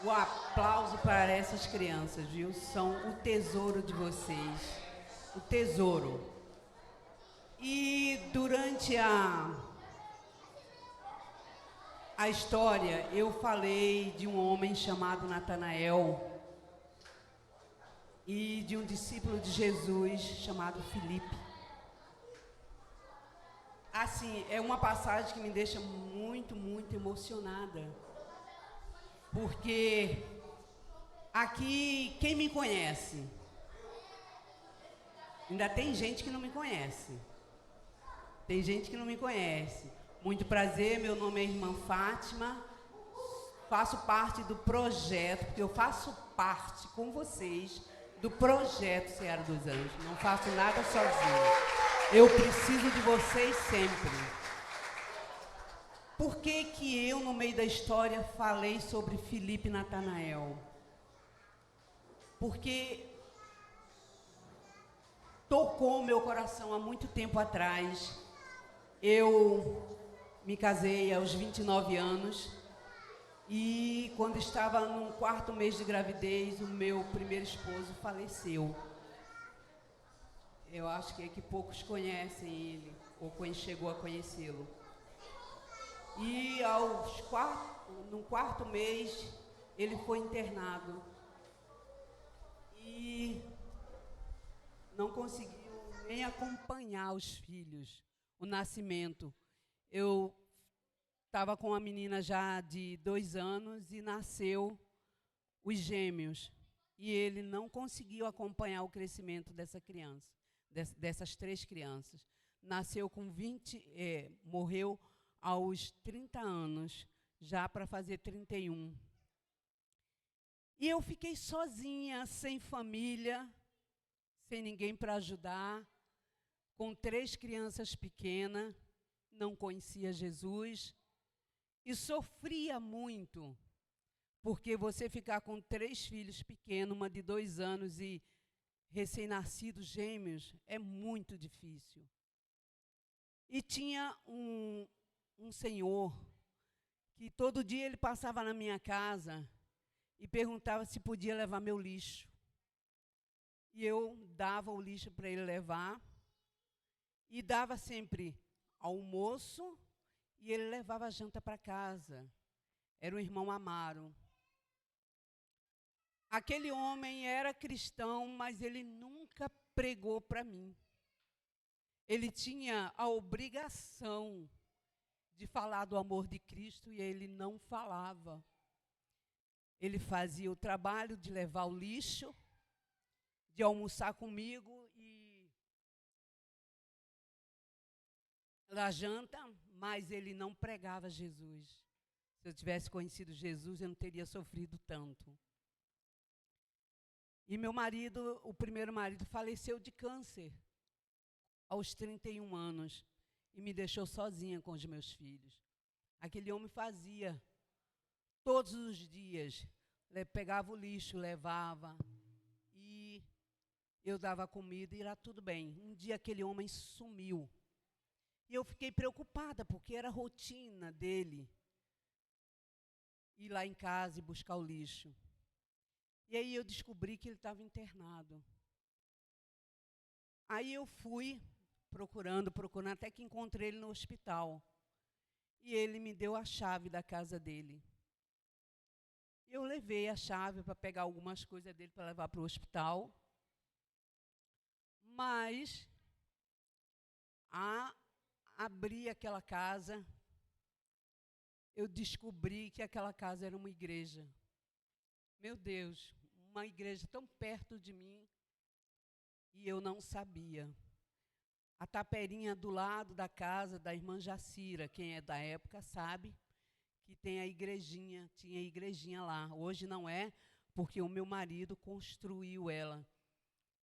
o aplauso para essas crianças, viu? São o tesouro de vocês. O tesouro. E durante a história, eu falei de um homem chamado Natanael e de um discípulo de Jesus chamado Filipe. Assim, é uma passagem que me deixa muito, muito emocionada. Porque aqui, quem me conhece? Ainda tem gente que não me conhece. Tem gente que não me conhece. Muito prazer, meu nome é Irmã Fátima. faço parte do projeto, porque eu faço parte com vocês do projeto Seara dos Anjos. Não faço nada sozinha. Eu preciso de vocês sempre. Por que que eu, no meio da história, falei sobre Felipe e Natanael? Porque tocou o meu coração há muito tempo atrás. Eu me casei aos 29 anos e, quando estava no 4º mês de gravidez, o meu primeiro esposo faleceu. Eu acho que poucos conhecem ele, ou chegou a conhecê-lo. E no 4º mês, ele foi internado. E não conseguiu nem acompanhar os filhos, o nascimento. Eu estava com uma menina já de 2 anos e nasceu os gêmeos. E ele não conseguiu acompanhar o crescimento dessa criança, dessas 3 crianças. Nasceu com morreu aos 30 anos, já para fazer 31. E eu fiquei sozinha, sem família, sem ninguém para ajudar, com 3 crianças pequenas, não conhecia Jesus e sofria muito, porque você ficar com 3 filhos pequenos, uma de 2 anos e recém-nascidos gêmeos, é muito difícil. E tinha um senhor que todo dia ele passava na minha casa e perguntava se podia levar meu lixo. E eu dava o lixo para ele levar e dava sempre almoço e ele levava a janta para casa. Era o irmão Amaro. Aquele homem era cristão, mas ele nunca pregou para mim. Ele tinha a obrigação de falar do amor de Cristo e ele não falava. Ele fazia o trabalho de levar o lixo, de almoçar comigo e da janta, mas ele não pregava Jesus. Se eu tivesse conhecido Jesus, eu não teria sofrido tanto. E meu marido, o primeiro marido, faleceu de câncer aos 31 anos e me deixou sozinha com os meus filhos. Aquele homem fazia todos os dias, pegava o lixo, levava e eu dava comida e era tudo bem. Um dia aquele homem sumiu e eu fiquei preocupada porque era a rotina dele ir lá em casa e buscar o lixo. E aí eu descobri que ele estava internado. Aí eu fui procurando, até que encontrei ele no hospital. E ele me deu a chave da casa dele. Eu levei a chave para pegar algumas coisas dele para levar para o hospital. Mas, a abrir aquela casa, eu descobri que aquela casa era uma igreja. Meu Deus, uma igreja tão perto de mim e eu não sabia. A taperinha do lado da casa da irmã Jacira, quem é da época sabe, que tem a igrejinha, tinha a igrejinha lá. Hoje não é, porque o meu marido construiu ela.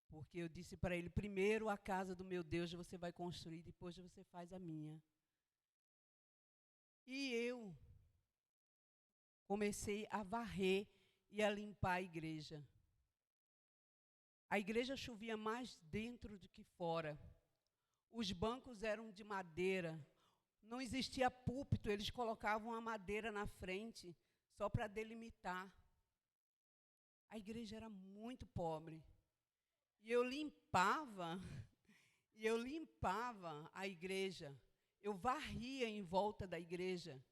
Porque eu disse para ele, primeiro a casa do meu Deus você vai construir, depois você faz a minha. E eu comecei a varrer e a limpar a igreja. A igreja chovia mais dentro do que fora. Os bancos eram de madeira. Não existia púlpito, eles colocavam a madeira na frente só para delimitar. A igreja era muito pobre. E eu limpava a igreja. Eu varria em volta da igreja,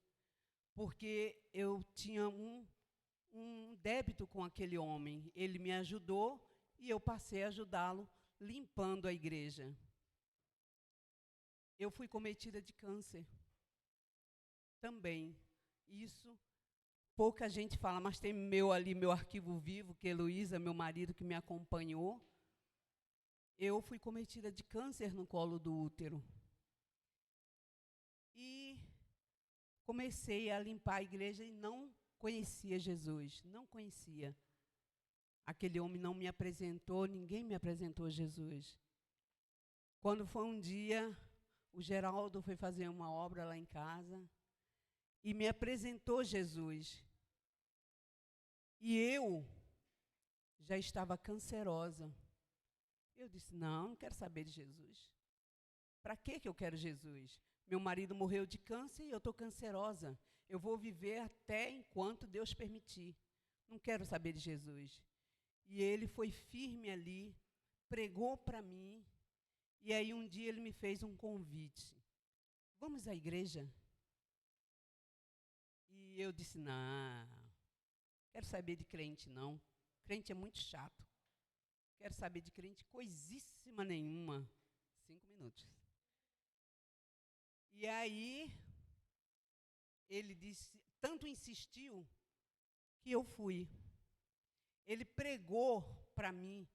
porque eu tinha um débito com aquele homem. Ele me ajudou e eu passei a ajudá-lo limpando a igreja. Eu fui cometida de câncer também. Isso pouca gente fala, mas tem meu arquivo vivo, que é Heloísa, meu marido, que me acompanhou. Eu fui cometida de câncer no colo do útero. E comecei a limpar a igreja e não conhecia Jesus, não conhecia. Aquele homem não me apresentou, ninguém me apresentou Jesus. Quando foi um dia, o Geraldo foi fazer uma obra lá em casa e me apresentou Jesus. E eu já estava cancerosa. Eu disse, não quero saber de Jesus. Para que eu quero Jesus? Meu marido morreu de câncer e eu estou cancerosa. Eu vou viver até enquanto Deus permitir. Não quero saber de Jesus. E ele foi firme ali, pregou para mim. E aí um dia ele me fez um convite. Vamos à igreja? E eu disse, não, quero saber de crente não. Crente é muito chato. Quero saber de crente coisíssima nenhuma. 5 minutos. E aí, ele disse, tanto insistiu, que eu fui. Ele pregou para mim,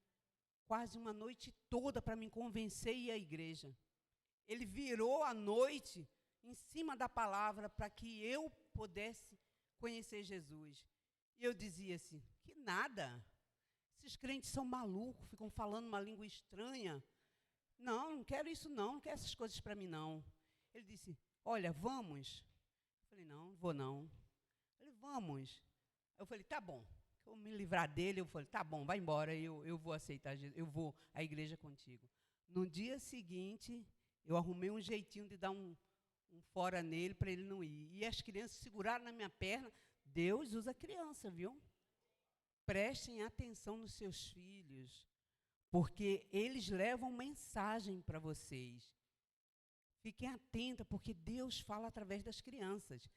quase uma noite toda, para me convencer a ir à igreja. Ele virou a noite em cima da palavra para que eu pudesse conhecer Jesus. E eu dizia assim, que nada, esses crentes são malucos, ficam falando uma língua estranha. Não quero isso não quero essas coisas para mim não. Ele disse, olha, vamos. Eu falei, não vou não. Ele, vamos. Eu falei, tá bom. Eu vou me livrar dele. Eu falei, tá bom, vai embora, eu vou aceitar Jesus, eu vou à igreja contigo. No dia seguinte, eu arrumei um jeitinho de dar um fora nele para ele não ir. E as crianças seguraram na minha perna. Deus usa criança, viu? Prestem atenção nos seus filhos, porque eles levam mensagem para vocês. Fiquem atentas, porque Deus fala através das crianças.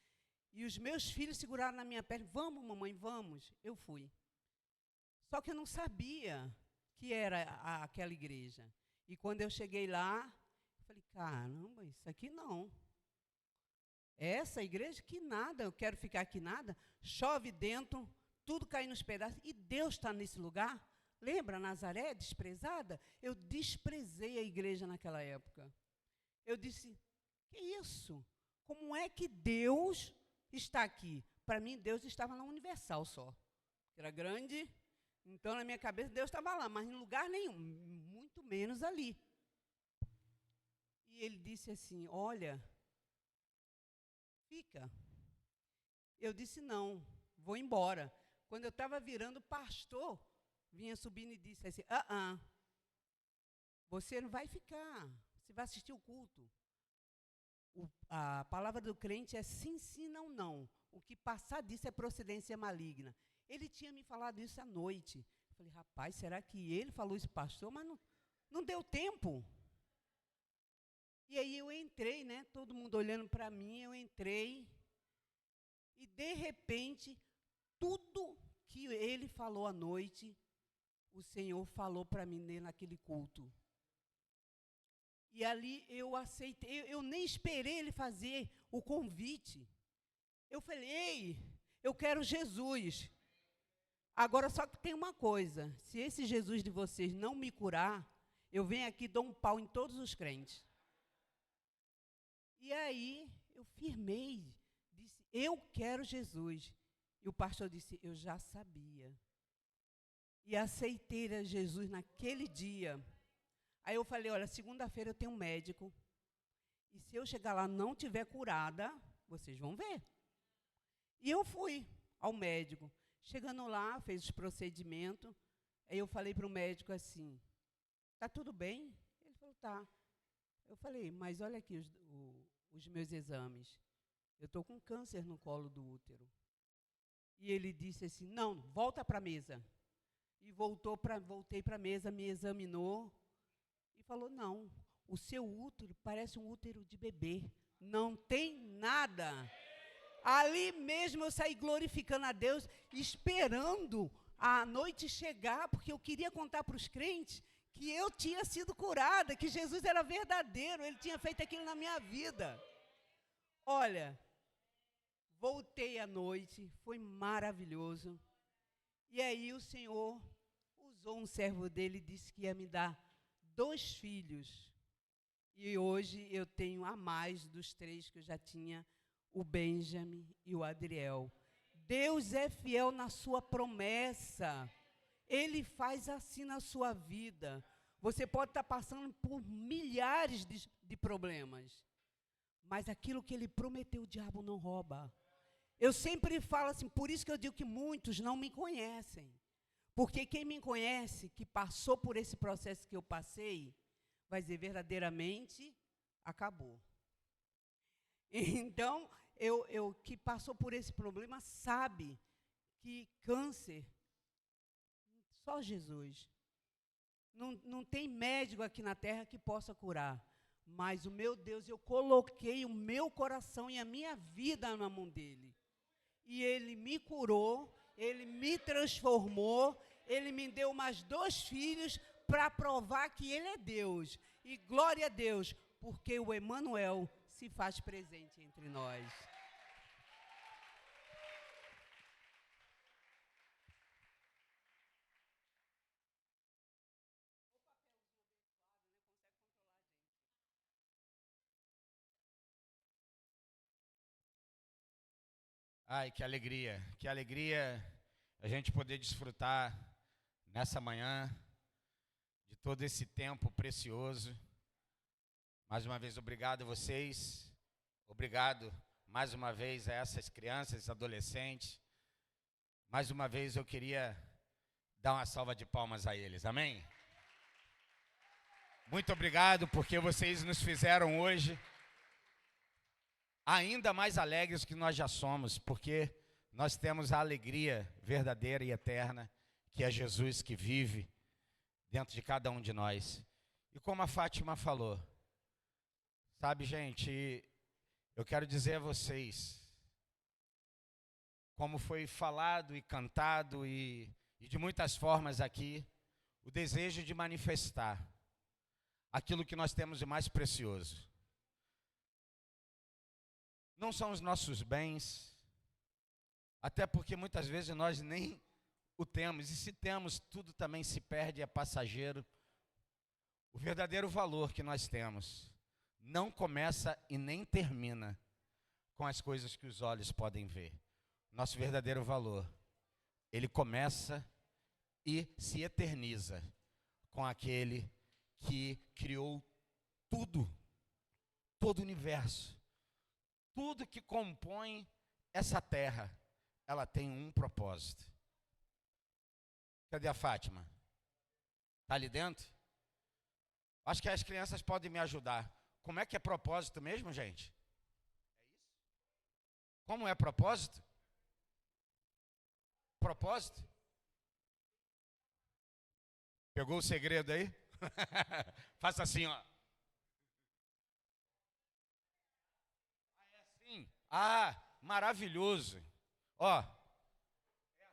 E os meus filhos seguraram na minha perna. Vamos, mamãe, vamos. Eu fui. Só que eu não sabia que era aquela igreja. E quando eu cheguei lá, eu falei, caramba, isso aqui não. Essa igreja que nada, eu quero ficar aqui nada. Chove dentro, tudo cai nos pedaços. E Deus está nesse lugar. Lembra Nazaré, desprezada? Eu desprezei a igreja naquela época. Eu disse, que isso? Como é que Deus está aqui? Para mim, Deus estava na Universal só. Era grande, então na minha cabeça Deus estava lá, mas em lugar nenhum, muito menos ali. E ele disse assim, olha, fica. Eu disse, não, vou embora. Quando eu estava virando, o pastor vinha subindo e disse assim, você não vai ficar. Você vai assistir o culto. A palavra do crente é sim, sim, não, não. O que passar disso é procedência maligna. Ele tinha me falado isso à noite. Eu falei, rapaz, será que ele falou isso, pastor? Mas não deu tempo. E aí eu entrei, né? Todo mundo olhando para mim, eu entrei. E, de repente, tudo que ele falou à noite, o Senhor falou para mim naquele culto. E ali eu aceitei, eu nem esperei ele fazer o convite. Eu falei, ei, eu quero Jesus. Agora, só que tem uma coisa, se esse Jesus de vocês não me curar, eu venho aqui e dou um pau em todos os crentes. E aí, eu firmei, disse, eu quero Jesus. E o pastor disse, eu já sabia. E aceitei Jesus naquele dia. Aí eu falei, olha, segunda-feira eu tenho um médico, e se eu chegar lá não tiver curada, vocês vão ver. E eu fui ao médico. Chegando lá, fez os procedimentos, aí eu falei para o médico assim, tá tudo bem? Ele falou, tá. Eu falei, mas olha aqui os meus exames. Eu estou com câncer no colo do útero. E ele disse assim, não, volta para a mesa. E voltei para a mesa, me examinou, e falou, não, o seu útero parece um útero de bebê, não tem nada. Ali mesmo eu saí glorificando a Deus, esperando a noite chegar, porque eu queria contar para os crentes que eu tinha sido curada, que Jesus era verdadeiro, Ele tinha feito aquilo na minha vida. Olha, voltei à noite, foi maravilhoso. E aí o Senhor usou um servo dele e disse que ia me dar 2 filhos. E hoje eu tenho a mais dos 3 que eu já tinha, o Benjamin e o Adriel. Deus é fiel na sua promessa. Ele faz assim na sua vida. Você pode estar passando por milhares de problemas, mas aquilo que ele prometeu, o diabo não rouba. Eu sempre falo assim, por isso que eu digo que muitos não me conhecem. Porque quem me conhece, que passou por esse processo que eu passei, vai dizer verdadeiramente, acabou. Então, eu que passou por esse problema, sabe que câncer, só Jesus. Não tem médico aqui na terra que possa curar. Mas o meu Deus, eu coloquei o meu coração e a minha vida na mão dele. E ele me curou, ele me transformou, ele me deu mais 2 filhos para provar que ele é Deus. E glória a Deus, porque o Emanuel se faz presente entre nós. Ai, que alegria a gente poder desfrutar nessa manhã de todo esse tempo precioso. Mais uma vez, obrigado a vocês, obrigado mais uma vez a essas crianças, adolescentes. Mais uma vez eu queria dar uma salva de palmas a eles, amém? Muito obrigado, porque vocês nos fizeram hoje ainda mais alegres que nós já somos, porque nós temos a alegria verdadeira e eterna, que é Jesus que vive dentro de cada um de nós. E como a Fátima falou, sabe, gente, eu quero dizer a vocês, como foi falado e cantado e de muitas formas aqui, o desejo de manifestar aquilo que nós temos de mais precioso. Não são os nossos bens, até porque muitas vezes nós nem o temos, e se temos, tudo também se perde, é passageiro. O verdadeiro valor que nós temos não começa e nem termina com as coisas que os olhos podem ver. Nosso verdadeiro valor, ele começa e se eterniza com aquele que criou tudo, todo o universo. Tudo que compõe essa terra, ela tem um propósito. Cadê a Fátima? Está ali dentro? Acho que as crianças podem me ajudar. Como é que é propósito mesmo, gente? É isso? Como é propósito? Propósito? Pegou o segredo aí? Faça assim, ó. Ah, maravilhoso. Ó, é assim, ó.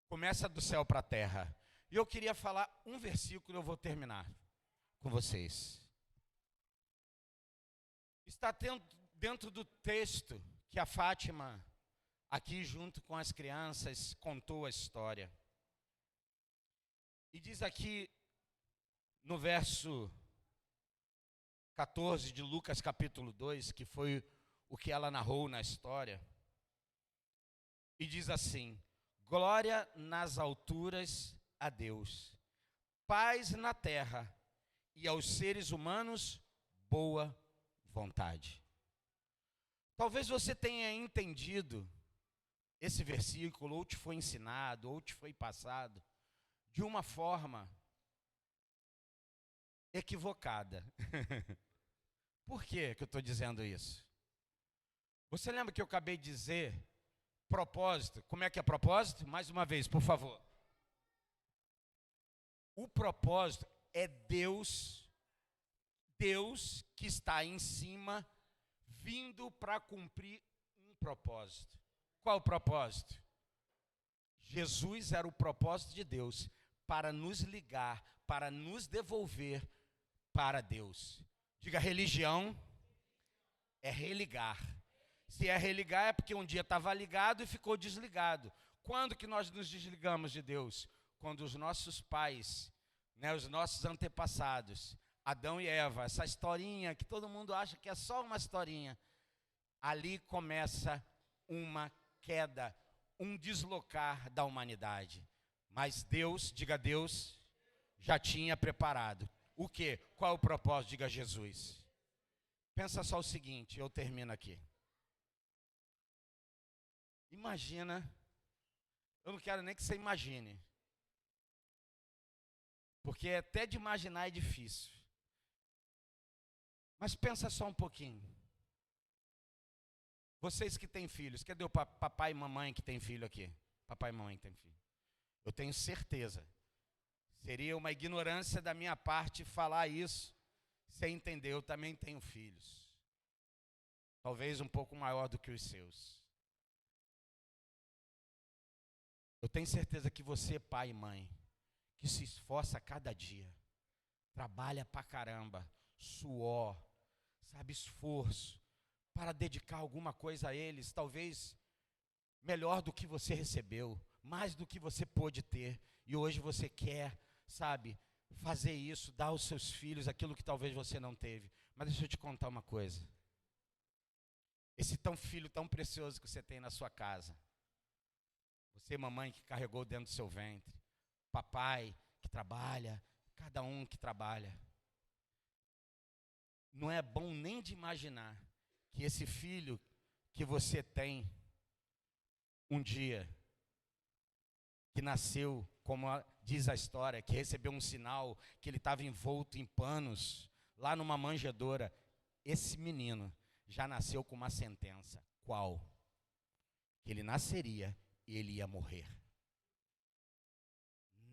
Começa do céu para a terra. E eu queria falar um versículo, eu vou terminar com vocês. Está dentro do texto que a Fátima, aqui junto com as crianças, contou a história. E diz aqui no verso 14 de Lucas capítulo 2, que foi o que ela narrou na história, e diz assim: glória nas alturas a Deus, paz na terra e aos seres humanos boa vontade. Talvez você tenha entendido esse versículo, ou te foi ensinado, ou te foi passado, de uma forma equivocada. Por que eu estou dizendo isso? Você lembra que eu acabei de dizer propósito? Como é que é propósito? Mais uma vez, por favor. O propósito é Deus que está em cima, vindo para cumprir um propósito. Qual o propósito? Jesus era o propósito de Deus para nos ligar, para nos devolver para Deus. Diga, religião é religar. Se é religar é porque um dia estava ligado e ficou desligado. Quando que nós nos desligamos de Deus? Quando os nossos pais, os nossos antepassados, Adão e Eva, essa historinha que todo mundo acha que é só uma historinha, ali começa uma queda, um deslocar da humanidade. Mas Deus, diga Deus, já tinha preparado. O quê? Qual é o propósito? Diga Jesus. Pensa só o seguinte, eu termino aqui. Imagina, eu não quero nem que você imagine, porque até de imaginar é difícil. Mas pensa só um pouquinho. Vocês que têm filhos, cadê o papai e mamãe que tem filho aqui? Papai e mamãe que tem filho. Eu tenho certeza, seria uma ignorância da minha parte falar isso, sem entender, eu também tenho filhos. Talvez um pouco maior do que os seus. Eu tenho certeza que você, pai e mãe, que se esforça a cada dia, trabalha pra caramba, suor, sabe, esforço, para dedicar alguma coisa a eles, talvez melhor do que você recebeu, mais do que você pôde ter, e hoje você quer, sabe, fazer isso, dar aos seus filhos aquilo que talvez você não teve. Mas deixa eu te contar uma coisa. Esse filho tão precioso que você tem na sua casa, você, mamãe, que carregou dentro do seu ventre, papai que trabalha, cada um que trabalha, não é bom nem de imaginar que esse filho que você tem um dia, que nasceu, como diz a história, que recebeu um sinal, que ele estava envolto em panos, lá numa manjedoura, esse menino já nasceu com uma sentença. Qual? Que ele nasceria e ele ia morrer.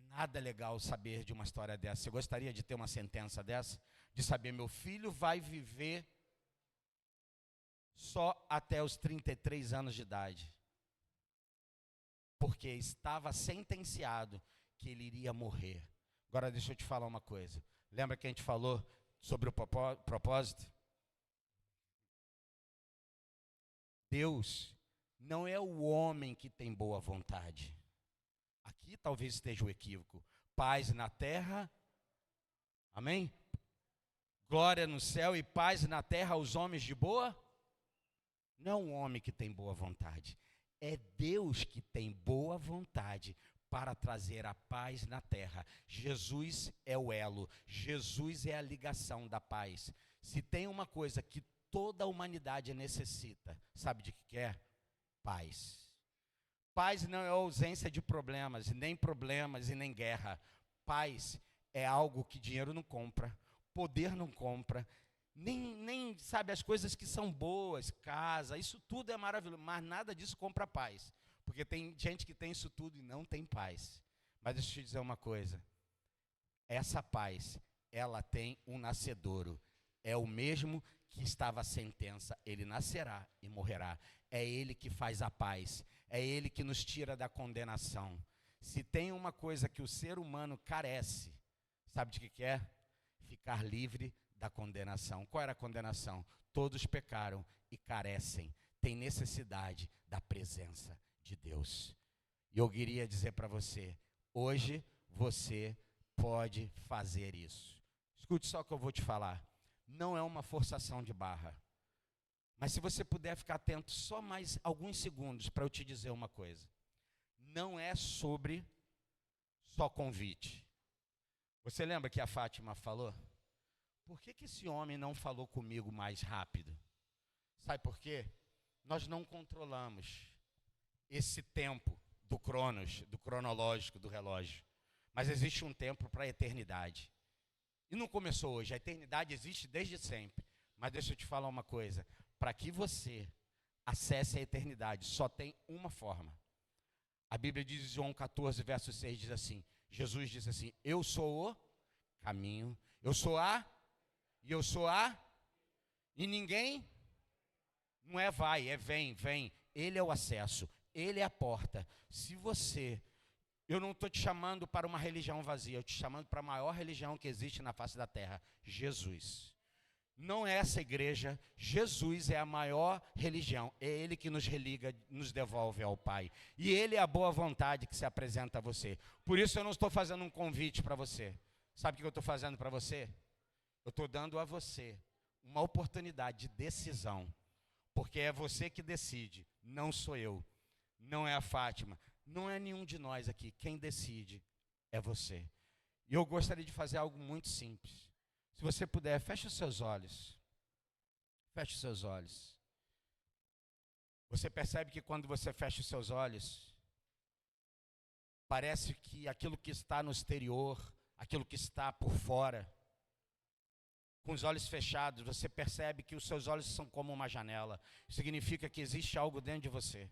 Nada legal saber de uma história dessa. Você gostaria de ter uma sentença dessa? De saber, meu filho vai viver só até os 33 anos de idade. Porque estava sentenciado que ele iria morrer. Agora deixa eu te falar uma coisa. Lembra que a gente falou sobre o propósito? Deus não é o homem que tem boa vontade. Aqui talvez esteja o equívoco. Paz na terra, amém? Glória no céu e paz na terra aos homens de boa? Não é um homem que tem boa vontade. É Deus que tem boa vontade para trazer a paz na terra. Jesus é o elo, Jesus é a ligação da paz. Se tem uma coisa que toda a humanidade necessita, sabe de que é? Paz. Paz não é ausência de problemas e nem guerra. Paz é algo que dinheiro não compra, poder não compra, nem sabe, as coisas que são boas, casa, isso tudo é maravilhoso, mas nada disso compra paz. Porque tem gente que tem isso tudo e não tem paz. Mas deixa eu te dizer uma coisa. Essa paz, ela tem um nascedouro. É o mesmo que estava a sentença. Ele nascerá e morrerá. É Ele que faz a paz. É Ele que nos tira da condenação. Se tem uma coisa que o ser humano carece, sabe de que é? Ficar livre da condenação. Qual era a condenação? Todos pecaram e carecem, têm necessidade da presença de Deus. E eu queria dizer para você, hoje você pode fazer isso. Escute só o que eu vou te falar. Não é uma forçação de barra. Mas se você puder ficar atento só mais alguns segundos para eu te dizer uma coisa. Não é sobre só convite. Você lembra que a Fátima falou? Por que esse homem não falou comigo mais rápido? Sabe por quê? Nós não controlamos esse tempo do cronos, do cronológico, do relógio. Mas existe um tempo para a eternidade. E não começou hoje, a eternidade existe desde sempre. Mas deixa eu te falar uma coisa. Para que você acesse a eternidade, só tem uma forma. A Bíblia diz em João 14, verso 6, diz assim, Jesus diz assim, eu sou o caminho, eu sou e ninguém, não é vai, é vem, ele é o acesso, ele é a porta. Se você, eu não estou te chamando para uma religião vazia, eu estou te chamando para a maior religião que existe na face da terra, Jesus. Não é essa igreja, Jesus é a maior religião, é Ele que nos religa, nos devolve ao Pai. E Ele é a boa vontade que se apresenta a você. Por isso eu não estou fazendo um convite para você. Sabe o que eu estou fazendo para você? Eu estou dando a você uma oportunidade de decisão, porque é você que decide, não sou eu. não é a Fátima, não é nenhum de nós aqui. Quem decide é você. E eu gostaria de fazer algo muito simples. Se você puder, feche os seus olhos. Feche os seus olhos. Você percebe que quando você fecha os seus olhos, parece que aquilo que está no exterior, aquilo que está por fora, com os olhos fechados, você percebe que os seus olhos são como uma janela. Significa que existe algo dentro de você,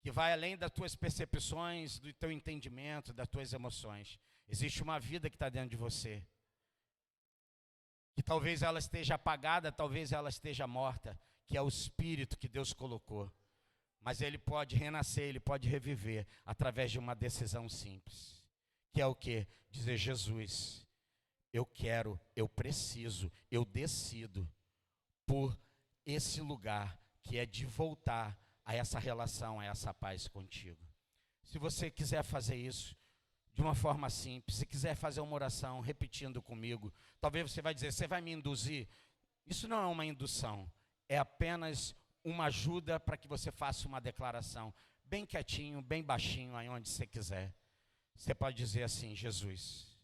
que vai além das tuas percepções, do teu entendimento, das tuas emoções. Existe uma vida que está dentro de você, que talvez ela esteja apagada, talvez ela esteja morta, que é o Espírito que Deus colocou. Mas ele pode renascer, ele pode reviver através de uma decisão simples. Que é o quê? Dizer: Jesus, eu quero, eu preciso, eu decido por esse lugar que é de voltar a essa relação, a essa paz contigo. Se você quiser fazer isso de uma forma simples, se quiser fazer uma oração repetindo comigo, talvez você vai dizer: você vai me induzir? Isso não é uma indução, é apenas uma ajuda para que você faça uma declaração, bem quietinho, bem baixinho, aí onde você quiser. Você pode dizer assim: Jesus,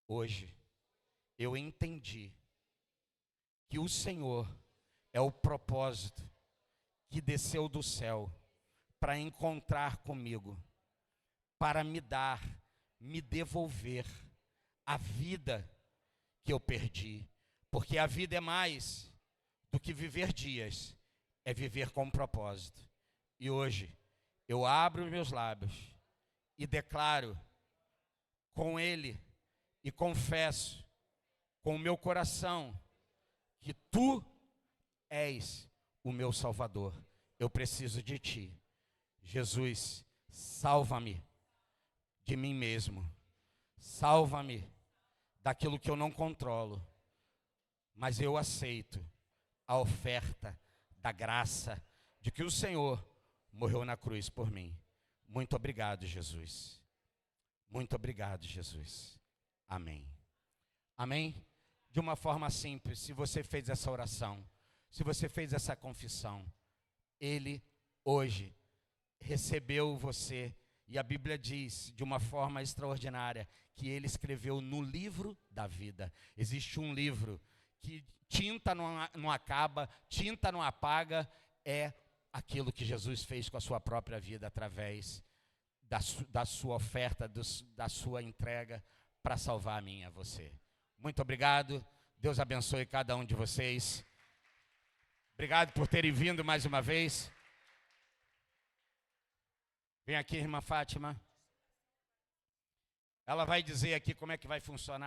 hoje eu entendi que o Senhor é o propósito que desceu do céu para encontrar comigo, para me dar, me devolver a vida que eu perdi. Porque a vida é mais do que viver dias, é viver com propósito. E hoje eu abro os meus lábios e declaro com Ele e confesso com o meu coração que Tu és o meu Salvador. Eu preciso de Ti. Jesus, salva-me de mim mesmo. Salva-me daquilo que eu não controlo. Mas eu aceito a oferta da graça de que o Senhor morreu na cruz por mim. Muito obrigado, Jesus. Muito obrigado, Jesus. Amém. Amém? De uma forma simples, se você fez essa oração, se você fez essa confissão, Ele hoje recebeu você, e a Bíblia diz de uma forma extraordinária que Ele escreveu no livro da vida. Existe um livro que tinta não acaba, tinta não apaga, é aquilo que Jesus fez com a sua própria vida através da sua oferta, da sua entrega para salvar a mim e a você. Muito obrigado, Deus abençoe cada um de vocês. Obrigado por terem vindo mais uma vez. Vem aqui, irmã Fátima. Ela vai dizer aqui como é que vai funcionar.